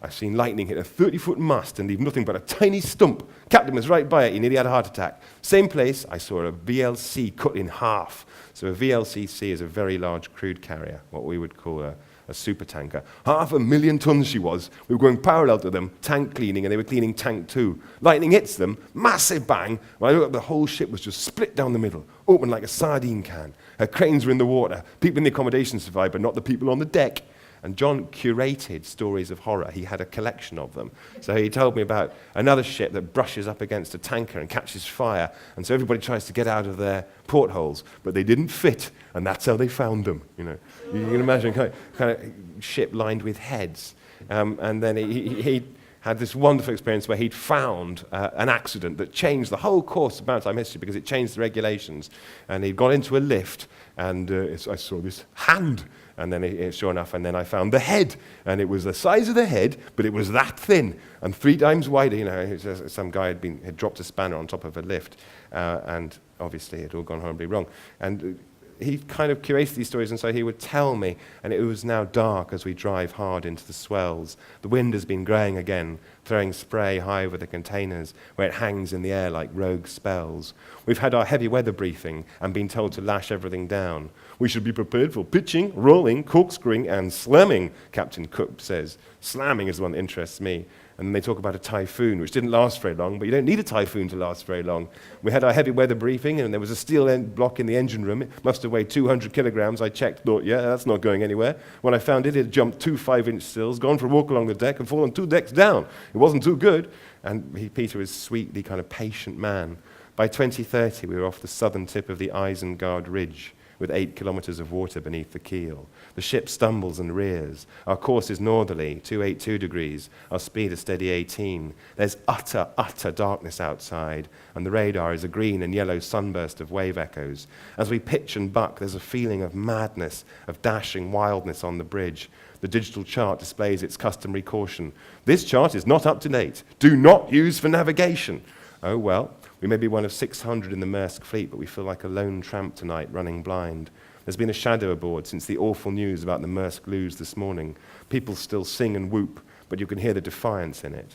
I've seen lightning hit a 30-foot mast and leave nothing but a tiny stump. Captain was right by it. He nearly had a heart attack. Same place, I saw a VLC cut in half. So a VLCC is a very large crude carrier, what we would call a supertanker. 500,000 tons she was. We were going parallel to them, tank cleaning, and they were cleaning tank 2. Lightning hits them, massive bang. When I looked up, the whole ship was just split down the middle, open like a sardine can. Her cranes were in the water. People in the accommodation survived, but not the people on the deck. And John curated stories of horror. He had a collection of them. So he told me about another ship that brushes up against a tanker and catches fire. And so everybody tries to get out of their portholes, but they didn't fit, and that's how they found them. You know, you can imagine kind of ship lined with heads. And then he had this wonderful experience where he'd found an accident that changed the whole course of maritime history because it changed the regulations. And he'd gone into a lift, and I saw this hand, and then sure enough, and then I found the head, and it was the size of the head, but it was that thin and 3 times wider. You know, some guy had dropped a spanner on top of a lift, and obviously it had all gone horribly wrong. And he kind of curated these stories, and so he would tell me, and it was now dark as we drive hard into the swells. The wind has been growing again, throwing spray high over the containers, where it hangs in the air like rogue spells. We've had our heavy weather briefing and been told to lash everything down. We should be prepared for pitching, rolling, corkscrewing, and slamming, Captain Cook says. Slamming is the one that interests me. And then they talk about a typhoon, which didn't last very long, but you don't need a typhoon to last very long. We had our heavy weather briefing, and there was a steel block in the engine room. It must have weighed 200 kilograms. I checked, thought, yeah, that's not going anywhere. When I found it, it had jumped 2 5-inch sills, gone for a walk along the deck, and fallen 2 decks down. It wasn't too good. And Peter was a sweetly kind of patient man. By 2030, we were off the southern tip of the Isengard Ridge, with 8 kilometers of water beneath the keel. The ship stumbles and rears. Our course is northerly, 282 degrees. Our speed a steady 18. There's utter, utter darkness outside, and the radar is a green and yellow sunburst of wave echoes. As we pitch and buck, there's a feeling of madness, of dashing wildness on the bridge. The digital chart displays its customary caution. This chart is not up to date. Do not use for navigation. Oh well. We may be one of 600 in the Maersk fleet, but we feel like a lone tramp tonight, running blind. There's been a shadow aboard since the awful news about the Maersk lose this morning. People still sing and whoop, but you can hear the defiance in it.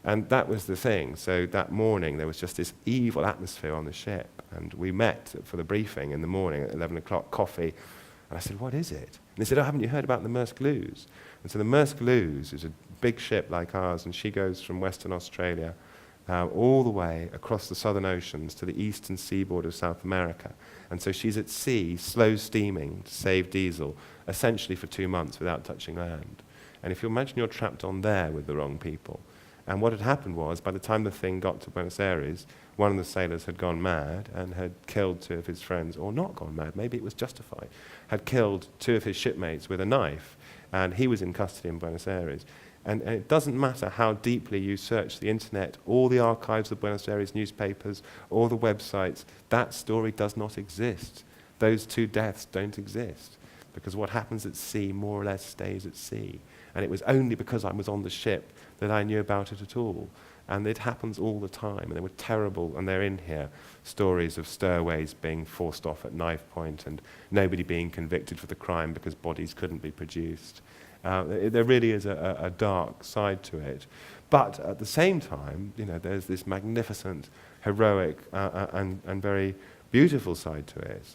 And that was the thing. So that morning, there was just this evil atmosphere on the ship. And we met for the briefing in the morning at 11 o'clock, coffee. And I said, what is it? And they said, oh, haven't you heard about the Maersk lose? And so the Maersk lose is a big ship like ours, and she goes from Western Australia all the way across the southern oceans to the eastern seaboard of South America. And so she's at sea, slow steaming to save diesel, essentially for 2 months without touching land. And if you imagine you're trapped on there with the wrong people. And what had happened was, by the time the thing got to Buenos Aires, one of the sailors had gone mad and had killed 2 of his friends, or not gone mad, maybe it was justified, had killed 2 of his shipmates with a knife, and he was in custody in Buenos Aires. And it doesn't matter how deeply you search the internet, all the archives of Buenos Aires newspapers, all the websites, that story does not exist. Those 2 deaths don't exist, because what happens at sea more or less stays at sea. And it was only because I was on the ship that I knew about it at all. And it happens all the time, and they were terrible, and they're in here, stories of stowaways being forced off at knife point and nobody being convicted for the crime because bodies couldn't be produced. There really is a dark side to it. But at the same time, you know, there's this magnificent, heroic, and very beautiful side to it.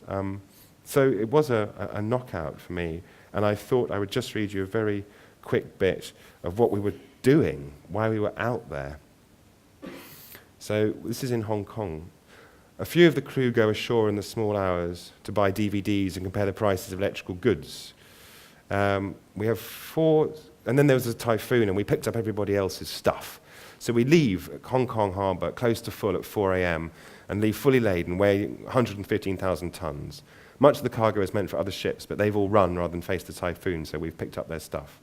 So it was a knockout for me, and I thought I would just read you a very quick bit of what we were doing, why we were out there. So this is in Hong Kong. A few of the crew go ashore in the small hours to buy DVDs and compare the prices of electrical goods. We have 4, and then there was a typhoon, and we picked up everybody else's stuff. So we leave Hong Kong harbour close to full at 4 a.m. and leave fully laden, weighing 115,000 tons. Much of the cargo is meant for other ships, but they've all run rather than face the typhoon, so we've picked up their stuff.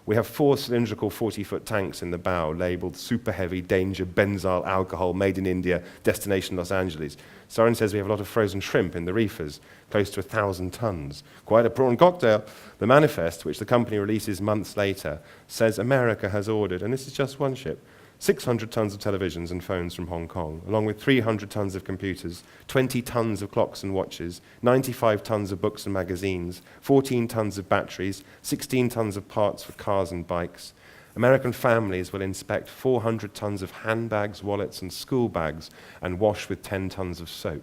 We have 4 cylindrical 40-foot tanks in the bow, labelled super heavy, danger, benzyl, alcohol, made in India, destination Los Angeles. Soren says we have a lot of frozen shrimp in the reefers, close to 1,000 tons. Quite a prawn cocktail. The manifest, which the company releases months later, says America has ordered, and this is just one ship, 600 tons of televisions and phones from Hong Kong, along with 300 tons of computers, 20 tons of clocks and watches, 95 tons of books and magazines, 14 tons of batteries, 16 tons of parts for cars and bikes. American families will inspect 400 tons of handbags, wallets, and school bags and wash with 10 tons of soap.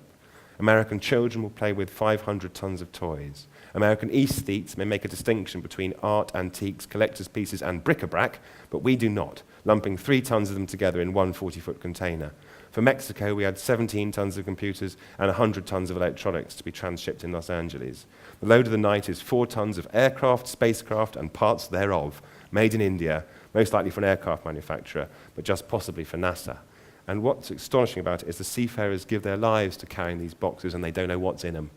American children will play with 500 tons of toys. American aesthetes may make a distinction between art, antiques, collector's pieces, and bric-a-brac, but we do not, lumping 3 tons of them together in one 40-foot container. For Mexico, we had 17 tons of computers and 100 tons of electronics to be transshipped in Los Angeles. The load of the night is 4 tons of aircraft, spacecraft, and parts thereof, made in India, most likely for an aircraft manufacturer, but just possibly for NASA. And what's astonishing about it is the seafarers give their lives to carrying these boxes, and they don't know what's in them.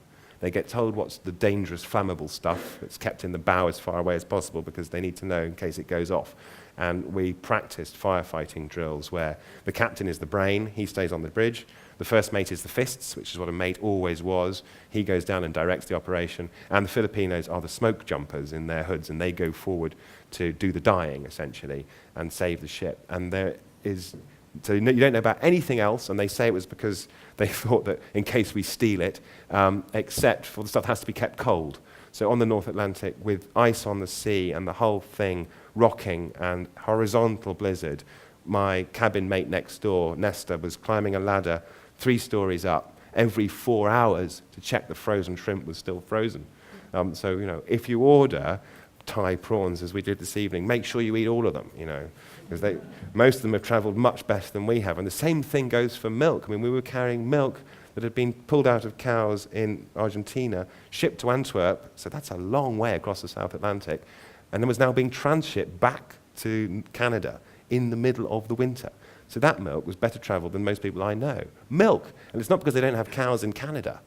They get told what's the dangerous flammable stuff that's kept in the bow as far away as possible because they need to know in case it goes off. And we practiced firefighting drills where the captain is the brain, he stays on the bridge. The first mate is the fists, which is what a mate always was. He goes down and directs the operation. And the Filipinos are the smoke jumpers in their hoods, and they go forward to do the dying, essentially, and save the ship. And there is, so you don't know about anything else, and they say it was because they thought that in case we steal it, except for the stuff that has to be kept cold. So on the North Atlantic, with ice on the sea and the whole thing rocking and horizontal blizzard, my cabin mate next door, Nesta, was climbing a ladder 3 stories up every 4 hours to check the frozen shrimp was still frozen. So, if you order Thai prawns, as we did this evening, make sure you eat all of them, because most of them have traveled much better than we have. And the same thing goes for milk. I mean, we were carrying milk that had been pulled out of cows in Argentina, shipped to Antwerp, so that's a long way across the South Atlantic, and then was now being transshipped back to Canada in the middle of the winter. So that milk was better traveled than most people I know. Milk! And it's not because they don't have cows in Canada,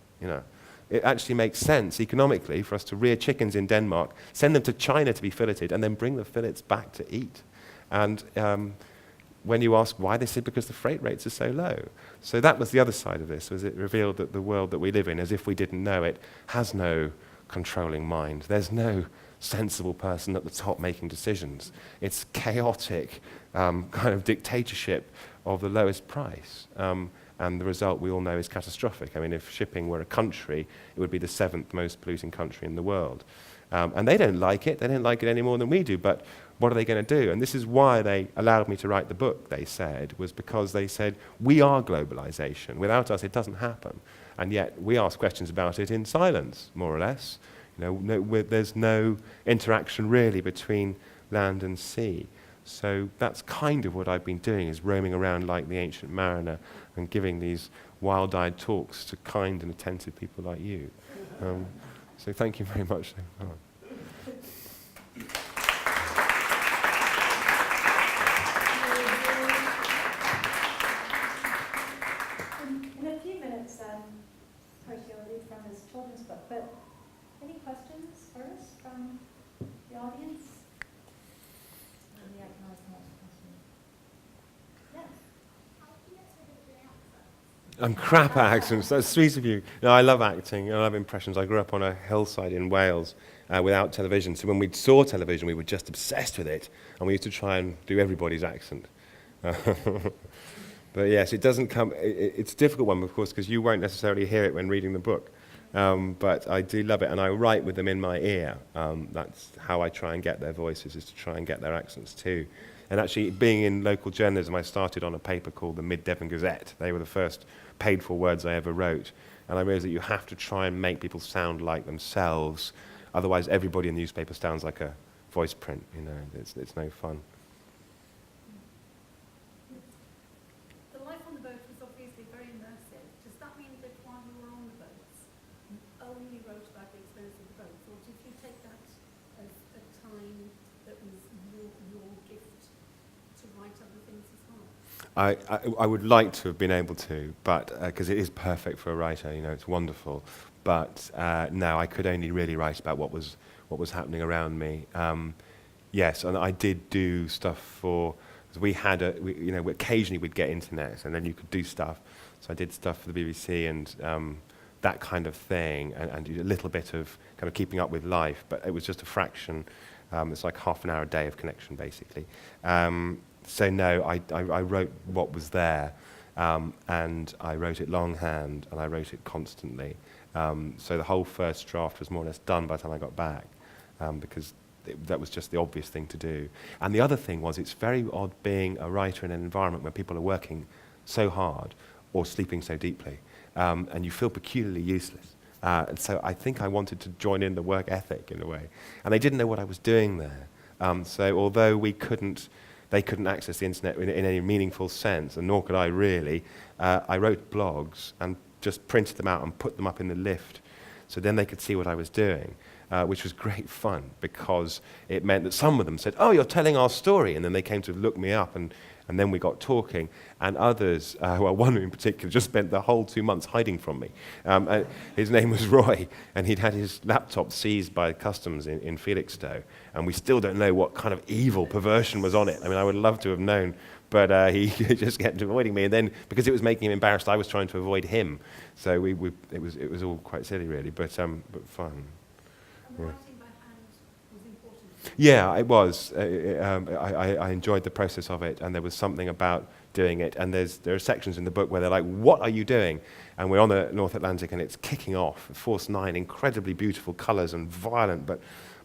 It actually makes sense economically for us to rear chickens in Denmark, send them to China to be filleted, and then bring the fillets back to eat. And when you ask why, they said because the freight rates are so low. So that was the other side of this, was it revealed that the world that we live in, as if we didn't know it, has no controlling mind. There's no sensible person at the top making decisions. It's chaotic kind of dictatorship of the lowest price. And the result we all know is catastrophic. I mean, if shipping were a country, it would be the 7th most polluting country in the world. And they don't like it. They don't like it any more than we do. But what are they going to do? And this is why they allowed me to write the book, they said, was because they said, we are globalization. Without us, it doesn't happen. And yet we ask questions about it in silence, more or less. There's no interaction really between land and sea. So that's kind of what I've been doing, is roaming around like the ancient mariner and giving these wild-eyed talks to kind and attentive people like you. So thank you very much. In a few minutes, Horatio will read from his children's book, but any questions first from the audience? Maybe I can ask the next question. Yes. I'm crap at accents. That's sweet of you. No, I love acting. I love impressions. I grew up on a hillside in Wales without television. So when we saw television, we were just obsessed with it. And we used to try and do everybody's accent. But yes, it doesn't come... It's a difficult one, of course, because you won't necessarily hear it when reading the book. But I do love it. And I write with them in my ear. That's how I try and get their voices, is to try and get their accents too. And actually, being in local journalism, I started on a paper called the Mid-Devon Gazette. They were the first paid-for words I ever wrote. And I realized that you have to try and make people sound like themselves. Otherwise, everybody in the newspaper sounds like a voice print. It's no fun. The life on the boat was obviously very immersive. Does that mean that while you were on the boats, you only wrote about the experience of the boats, or did you take that as a time that was your gift to write other things as well? I would like to have been able to, but because it is perfect for a writer, it's wonderful. But no, I could only really write about what was happening around me. Yes, and I did do stuff for. We had occasionally we'd get internet, and then you could do stuff. So I did stuff for the BBC and that kind of thing, and a little bit of kind of keeping up with life. But it was just a fraction. It's like half an hour a day of connection, basically. So no, I wrote what was there, and I wrote it longhand, and I wrote it constantly. So the whole first draft was more or less done by the time I got back, because that was just the obvious thing to do. And the other thing was, it's very odd being a writer in an environment where people are working so hard or sleeping so deeply, and you feel peculiarly useless. And so I think I wanted to join in the work ethic in a way. And they didn't know what I was doing there. So although they couldn't access the internet in any meaningful sense, and nor could I really, I wrote blogs and just printed them out and put them up in the lift. So then they could see what I was doing, which was great fun, because it meant that some of them said, "Oh, you're telling our story," and then they came to look me up, and And then we got talking, and others, well, one in particular just spent the whole 2 months hiding from me. His name was Roy, and he'd had his laptop seized by customs in Felixstowe, and we still don't know what kind of evil perversion was on it. I mean, I would love to have known, but he just kept avoiding me. And then, because it was making him embarrassed, I was trying to avoid him. So it was all quite silly, really, but fun. And the writing by hand was important. Yeah, it was. I enjoyed the process of it, and there was something about doing it. And there are sections in the book where they're like, "What are you doing?" And we're on the North Atlantic, and it's kicking off. Force 9, incredibly beautiful colours and violent, but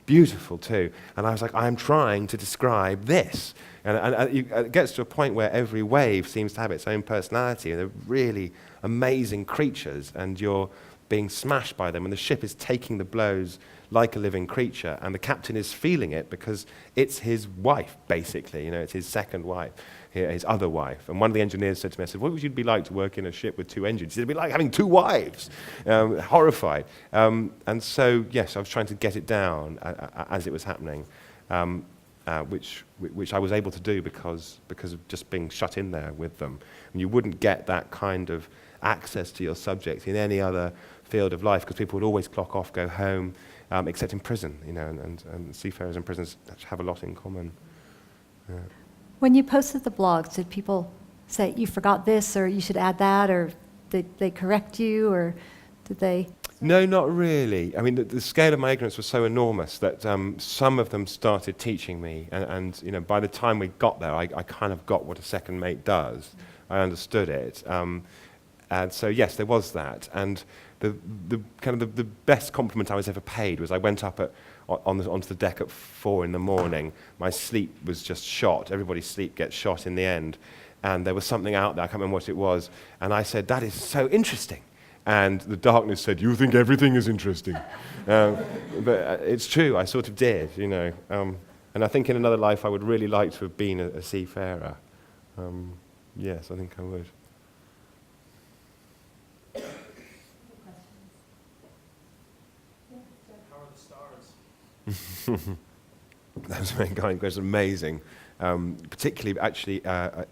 beautiful too. And I was like, I'm trying to describe this. And it gets to a point where every wave seems to have its own personality, and they're really amazing creatures, and you're being smashed by them, and the ship is taking the blows like a living creature, and the captain is feeling it because it's his wife, basically. It's his second wife, his other wife. And one of the engineers said to me, I said, what would it be like to work in a ship with 2 engines? He said, it'd be like having 2 wives. Horrified. And so, yes, I was trying to get it down as it was happening, which I was able to do because of just being shut in there with them. And you wouldn't get that kind of access to your subject in any other field of life, because people would always clock off, go home, except in prison, and seafarers and prisoners have a lot in common. Yeah. When you posted the blogs, did people say, you forgot this, or you should add that, or did they correct you, or did they? No, not really. I mean, the scale of my ignorance was so enormous that some of them started teaching me, and by the time we got there, I kind of got what a second mate does. I understood it. And so, yes, there was that. And the best compliment I was ever paid was I went up onto the deck at 4 a.m. My sleep was just shot. Everybody's sleep gets shot in the end. And there was something out there, I can't remember what it was. And I said, that is so interesting. And the darkness said, you think everything is interesting. But it's true, I sort of did, And I think in another life I would really like to have been a seafarer. Yes, I think I would. How are the stars? That was very kind. It was amazing, particularly actually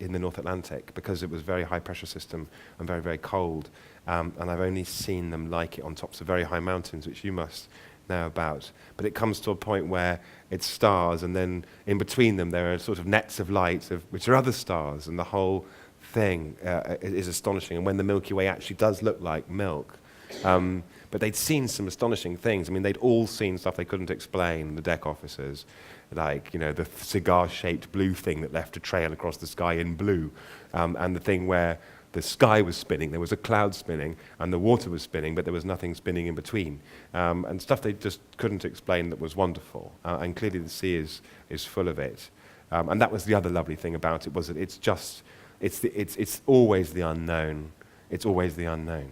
in the North Atlantic, because it was a very high pressure system and very, very cold. And I've only seen them like it on tops of very high mountains, which you must know about. But it comes to a point where it's stars, and then in between them there are sort of nets of light, which are other stars, and the whole thing is astonishing. And when the Milky Way actually does look like milk. But they'd seen some astonishing things. I mean, they'd all seen stuff they couldn't explain, the deck officers, like, the cigar-shaped blue thing that left a trail across the sky in blue, and the thing where the sky was spinning, there was a cloud spinning, and the water was spinning, but there was nothing spinning in between. And stuff they just couldn't explain that was wonderful. And clearly the sea is full of it. And that was the other lovely thing about it, was that it's always the unknown. It's always the unknown.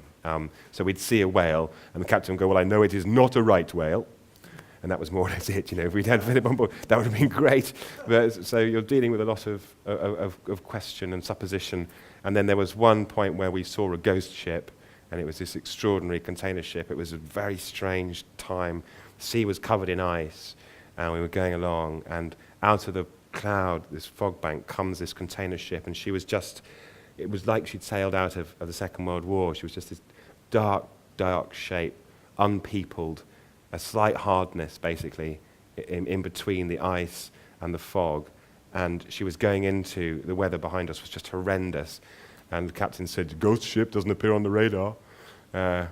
So we'd see a whale, and the captain would go, well, I know it is not a right whale. And that was more or less it. If we'd had Philip on board, that would have been great. But, so you're dealing with a lot of question and supposition. And then there was one point where we saw a ghost ship, and it was this extraordinary container ship. It was a very strange time. The sea was covered in ice, and we were going along, and out of the cloud, this fog bank, comes this container ship, and she was just, it was like she'd sailed out of the Second World War. She was just this dark, dark shape, unpeopled, a slight hardness, basically, in between the ice and the fog. And she was going into, the weather behind us was just horrendous. And the captain said, ghost ship doesn't appear on the radar. And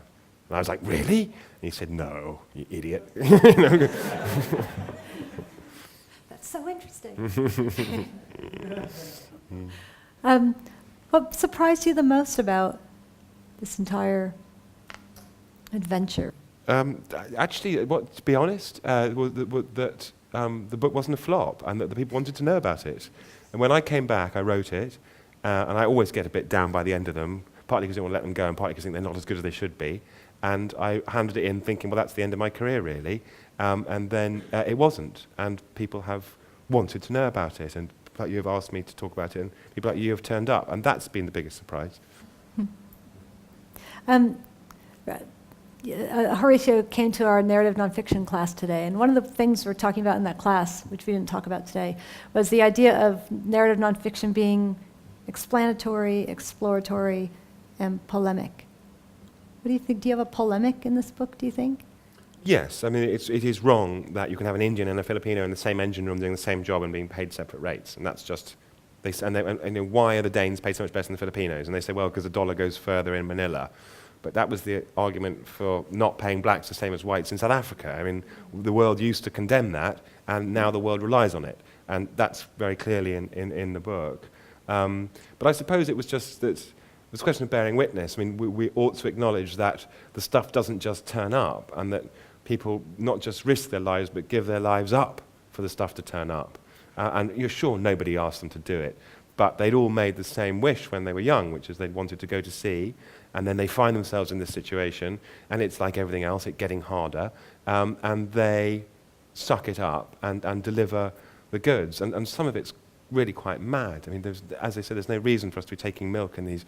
I was like, really? And he said, no, you idiot. That's so interesting. What surprised you the most about this entire adventure? Actually, to be honest, was that the book wasn't a flop, and that the people wanted to know about it. And when I came back, I wrote it, and I always get a bit down by the end of them, partly because I don't want to let them go, and partly because I think they're not as good as they should be. And I handed it in thinking, well, that's the end of my career, really. And then it wasn't, and people have wanted to know about it, and people like you have asked me to talk about it, and people like you have turned up, and that's been the biggest surprise. Horatio came to our narrative nonfiction class today, and one of the things we're talking about in that class, which we didn't talk about today, was the idea of narrative nonfiction being explanatory, exploratory, and polemic. What do you think? Do you have a polemic in this book, do you think? Yes, I mean, it is wrong that you can have an Indian and a Filipino in the same engine room doing the same job and being paid separate rates, and that's just... why are the Danes paid so much better than the Filipinos? And they say, well, because the dollar goes further in Manila. But that was the argument for not paying blacks the same as whites in South Africa. I mean, the world used to condemn that, and now the world relies on it. And that's very clearly in the book. But I suppose it was just that it's a question of bearing witness. I mean, we ought to acknowledge that the stuff doesn't just turn up, and that people not just risk their lives, but give their lives up for the stuff to turn up. And you're sure nobody asked them to do it, but they'd all made the same wish when they were young, which is they'd wanted to go to sea, and then they find themselves in this situation, and it's like everything else, it's getting harder, and they suck it up and deliver the goods. And some of it's really quite mad. I mean, as I said, there's no reason for us to be taking milk in these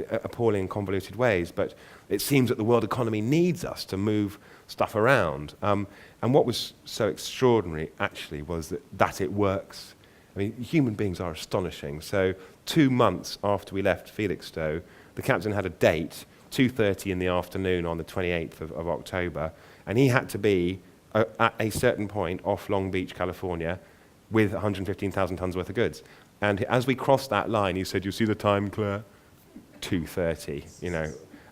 appalling, convoluted ways, but it seems that the world economy needs us to move stuff around. And what was so extraordinary, actually, was that it works. I mean, human beings are astonishing. So 2 months after we left Felixstowe, the captain had a date, 2:30 in the afternoon on the 28th of October, and he had to be at a certain point off Long Beach, California, with 115,000 tons worth of goods. And as we crossed that line, he said, "You see the time, Claire?" 2:30,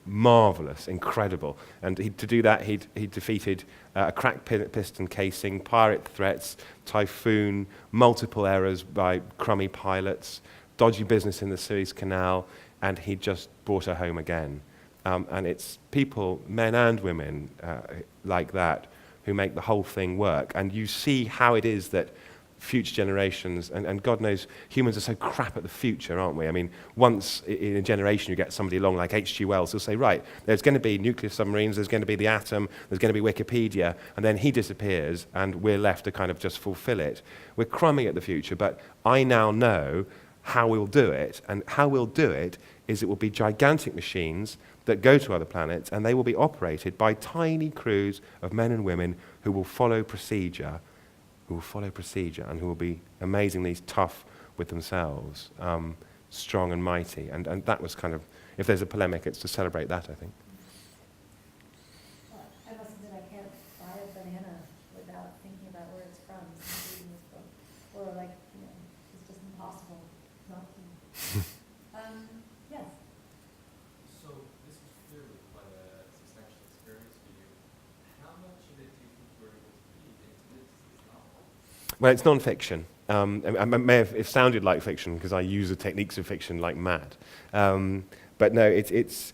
marvelous, incredible. And to do that, he defeated a cracked piston casing, pirate threats, typhoon, multiple errors by crummy pilots, dodgy business in the Suez Canal, and he just brought her home again. And it's people, men and women, like that, who make the whole thing work. And you see how it is that future generations, and God knows, humans are so crap at the future, aren't we? I mean, once in a generation you get somebody along like H.G. Wells who'll say, right, there's going to be nuclear submarines, there's going to be the atom, there's going to be Wikipedia, and then he disappears and we're left to kind of just fulfill it. We're crummy at the future, but I now know how we'll do it, and how we'll do it is it will be gigantic machines that go to other planets, and they will be operated by tiny crews of men and women who will follow procedure, and who will be amazingly tough with themselves, strong and mighty. And that was kind of, if there's a polemic, it's to celebrate that, I think. Well, I must admit, I can't buy a banana without thinking about where it's from since reading this book. Or it's just impossible not to. Yes. So this is clearly quite a substantial experience for you. How much of it do you think you were able to feed into this novel? Well, it's non-fiction. I may have sounded like fiction because I use the techniques of fiction like mad. But no, it's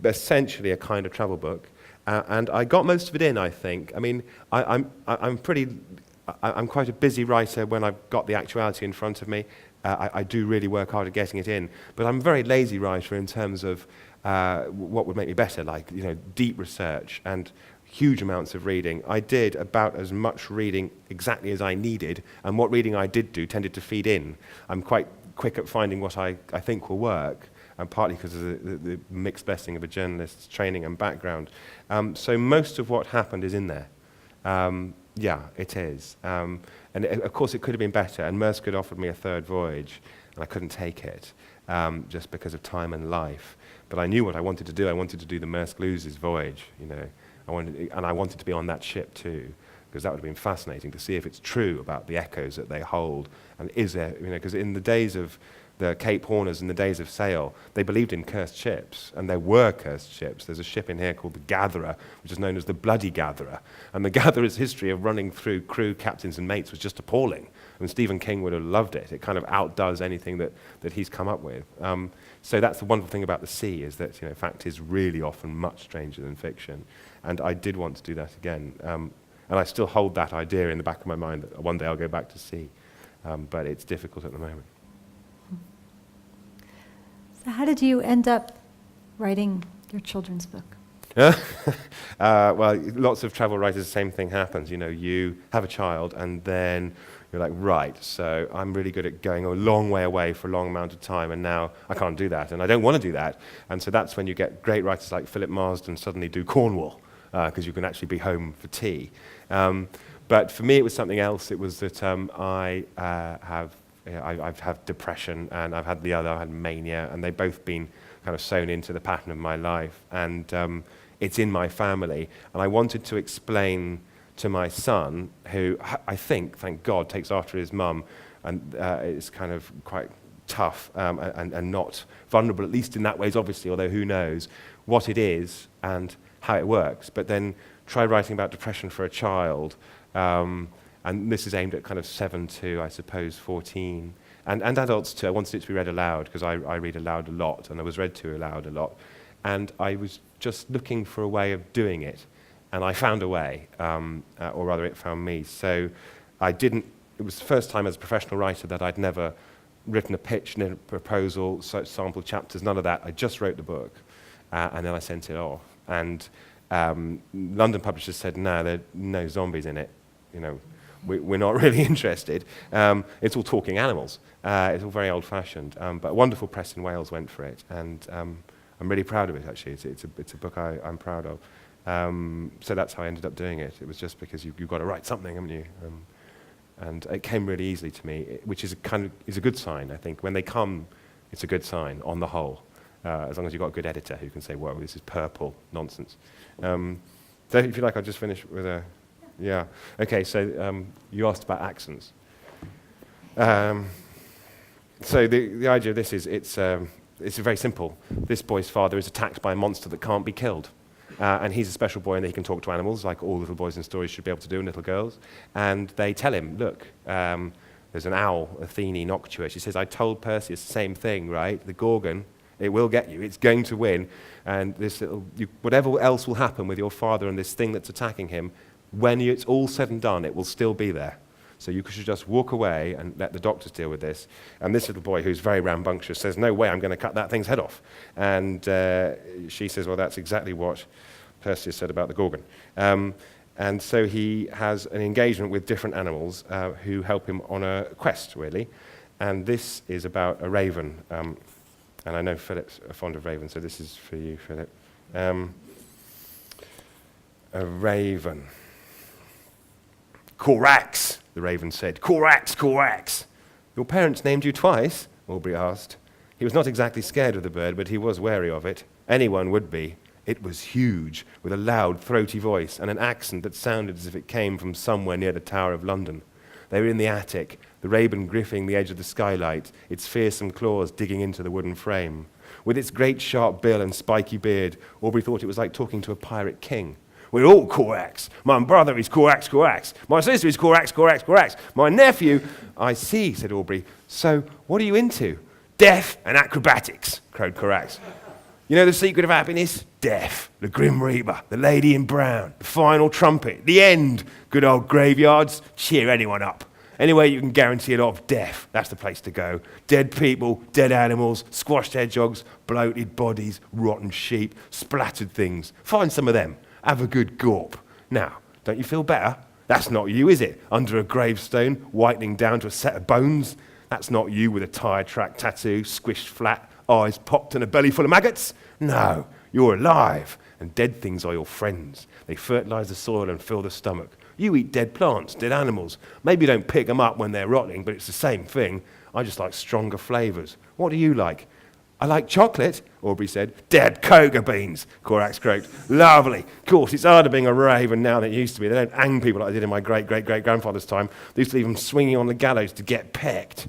essentially a kind of travel book. And I got most of it in, I think. I mean, I'm quite a busy writer when I've got the actuality in front of me. I do really work hard at getting it in. But I'm a very lazy writer in terms of what would make me better, like deep research and huge amounts of reading. I did about as much reading exactly as I needed, and what reading I did do tended to feed in. I'm quite quick at finding what I think will work, and partly because of the mixed blessing of a journalist's training and background. So most of what happened is in there. Yeah, it is. And of course it could have been better, and Maersk had offered me a third voyage, and I couldn't take it, just because of time and life. But I knew what I wanted to do. I wanted to do the Maersk Loses voyage, I wanted to be on that ship too, because that would have been fascinating to see if it's true about the echoes that they hold. And is there, because in the days of the Cape Horners, in the days of sail, they believed in cursed ships, and there were cursed ships. There's a ship in here called the Gatherer, which is known as the Bloody Gatherer. And the Gatherer's history of running through crew, captains, and mates was just appalling. And Stephen King would have loved it. It kind of outdoes anything that he's come up with. So that's the wonderful thing about the sea, is that fact is really often much stranger than fiction. And I did want to do that again. And I still hold that idea in the back of my mind that one day I'll go back to sea. But it's difficult at the moment. So how did you end up writing your children's book? Well, lots of travel writers, the same thing happens. You have a child, and then you're like, right, so I'm really good at going a long way away for a long amount of time, and now I can't do that, and I don't want to do that. And so that's when you get great writers like Philip Marsden suddenly do Cornwall. because you can actually be home for tea. But for me, it was something else. It was that I've had depression, and I've had I had mania, and they've both been kind of sewn into the pattern of my life. And it's in my family. And I wanted to explain to my son, who I think, thank God, takes after his mum, and is kind of quite tough and not vulnerable, at least in that ways, obviously, although who knows, what it is and how it works. But then try writing about depression for a child. And this is aimed at kind of 7 to, I suppose, 14. And adults too. I wanted it to be read aloud, because I read aloud a lot, and I was read to aloud a lot. And I was just looking for a way of doing it. And I found a way, or rather it found me. So it was the first time as a professional writer that I'd never written a pitch, a proposal, sample chapters, none of that. I just wrote the book, and then I sent it off. And London publishers said, no, there are no zombies in it. You know, we're not really interested. It's all talking animals. It's all very old-fashioned. But a wonderful press in Wales went for it, and I'm really proud of it, actually. It's a book I'm proud of. So that's how I ended up doing it. It was just because you've got to write something, haven't you? And it came really easily to me, which is a good sign, I think. When they come, it's a good sign, on the whole. As long as you've got a good editor who can say, whoa, this is purple nonsense. So if you like, I'll just finish with a... Yeah. Okay, so you asked about accents. So the idea of this is, it's very simple. This boy's father is attacked by a monster that can't be killed. And he's a special boy, and he can talk to animals, like all little boys in stories should be able to do, and little girls. And they tell him, look, there's an owl, Athene Noctua. She says, I told Perseus the same thing, right? The Gorgon, it will get you. It's going to win. And whatever else will happen with your father and this thing that's attacking him, when it's all said and done, it will still be there. So you should just walk away and let the doctors deal with this. And this little boy, who's very rambunctious, says, no way, I'm going to cut that thing's head off. And she says, well, that's exactly what Perseus said about the Gorgon. And so he has an engagement with different animals who help him on a quest, really. And this is about a raven. And I know Philip's fond of ravens, so this is for you, Philip. A raven. Corax, the raven said. Corax, Corax. Your parents named you twice? Aubrey asked. He was not exactly scared of the bird, but he was wary of it. Anyone would be. It was huge, with a loud, throaty voice and an accent that sounded as if it came from somewhere near the Tower of London. They were in the attic, the raven gripping the edge of the skylight, its fearsome claws digging into the wooden frame. With its great sharp bill and spiky beard, Aubrey thought it was like talking to a pirate king. We're all Corax. My brother is Corax, Corax. My sister is Corax, Corax, Corax. My nephew... I see, said Aubrey. So, what are you into? Death and acrobatics, crowed Corax. You know the secret of happiness? Death, the Grim Reaper, the Lady in Brown, the final trumpet, the end. Good old graveyards, cheer anyone up. Anywhere you can guarantee a lot of death, that's the place to go. Dead people, dead animals, squashed hedgehogs, bloated bodies, rotten sheep, splattered things. Find some of them. Have a good gawp. Now, don't you feel better? That's not you, is it? Under a gravestone, whitening down to a set of bones. That's not you with a tyre track tattoo, squished flat, eyes popped and a belly full of maggots. No, you're alive, and dead things are your friends. They fertilise the soil and fill the stomach. You eat dead plants, dead animals. Maybe you don't pick them up when they're rotting, but it's the same thing. I just like stronger flavours. What do you like? I like chocolate, Aubrey said. Dead coca beans, Corax croaked. Lovely. Of course, it's harder being a raven now than it used to be. They don't hang people like they did in my great-great-great-grandfather's time. They used to leave them swinging on the gallows to get pecked.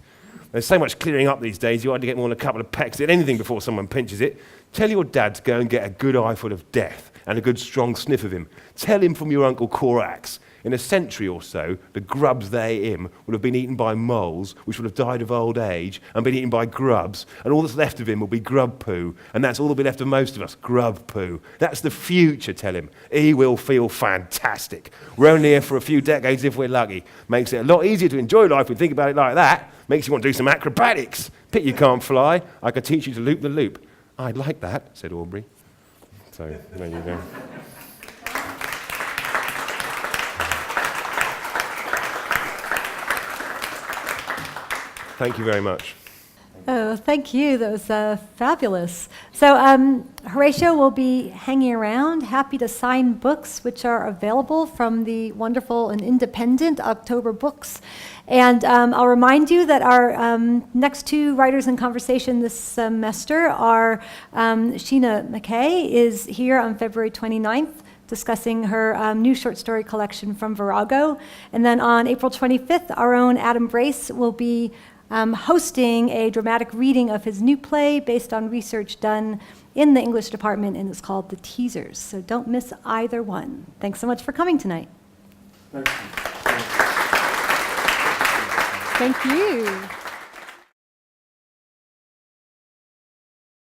There's so much clearing up these days, you ought to get more than a couple of pecks at anything before someone pinches it. Tell your dad to go and get a good eyeful of death and a good strong sniff of him. Tell him from your Uncle Corax. In a century or so, the grubs they ate him will have been eaten by moles, which will have died of old age, and been eaten by grubs, and all that's left of him will be grub poo, and that's all that'll be left of most of us, grub poo. That's the future, tell him. He will feel fantastic. We're only here for a few decades if we're lucky. Makes it a lot easier to enjoy life when you think about it like that. Makes you want to do some acrobatics. Pity you can't fly. I could teach you to loop the loop. I'd like that, said Aubrey. So, there you go. Thank you very much. Oh, thank you. That was fabulous. So Horatio will be hanging around, happy to sign books which are available from the wonderful and independent October Books. And I'll remind you that our next two writers in conversation this semester are Sheena McKay is here on February 29th, discussing her new short story collection from Virago. And then on April 25th, our own Adam Brace will be hosting a dramatic reading of his new play based on research done in the English department, and it's called The Teasers. So don't miss either one. Thanks so much for coming tonight. Thank you. Thank you.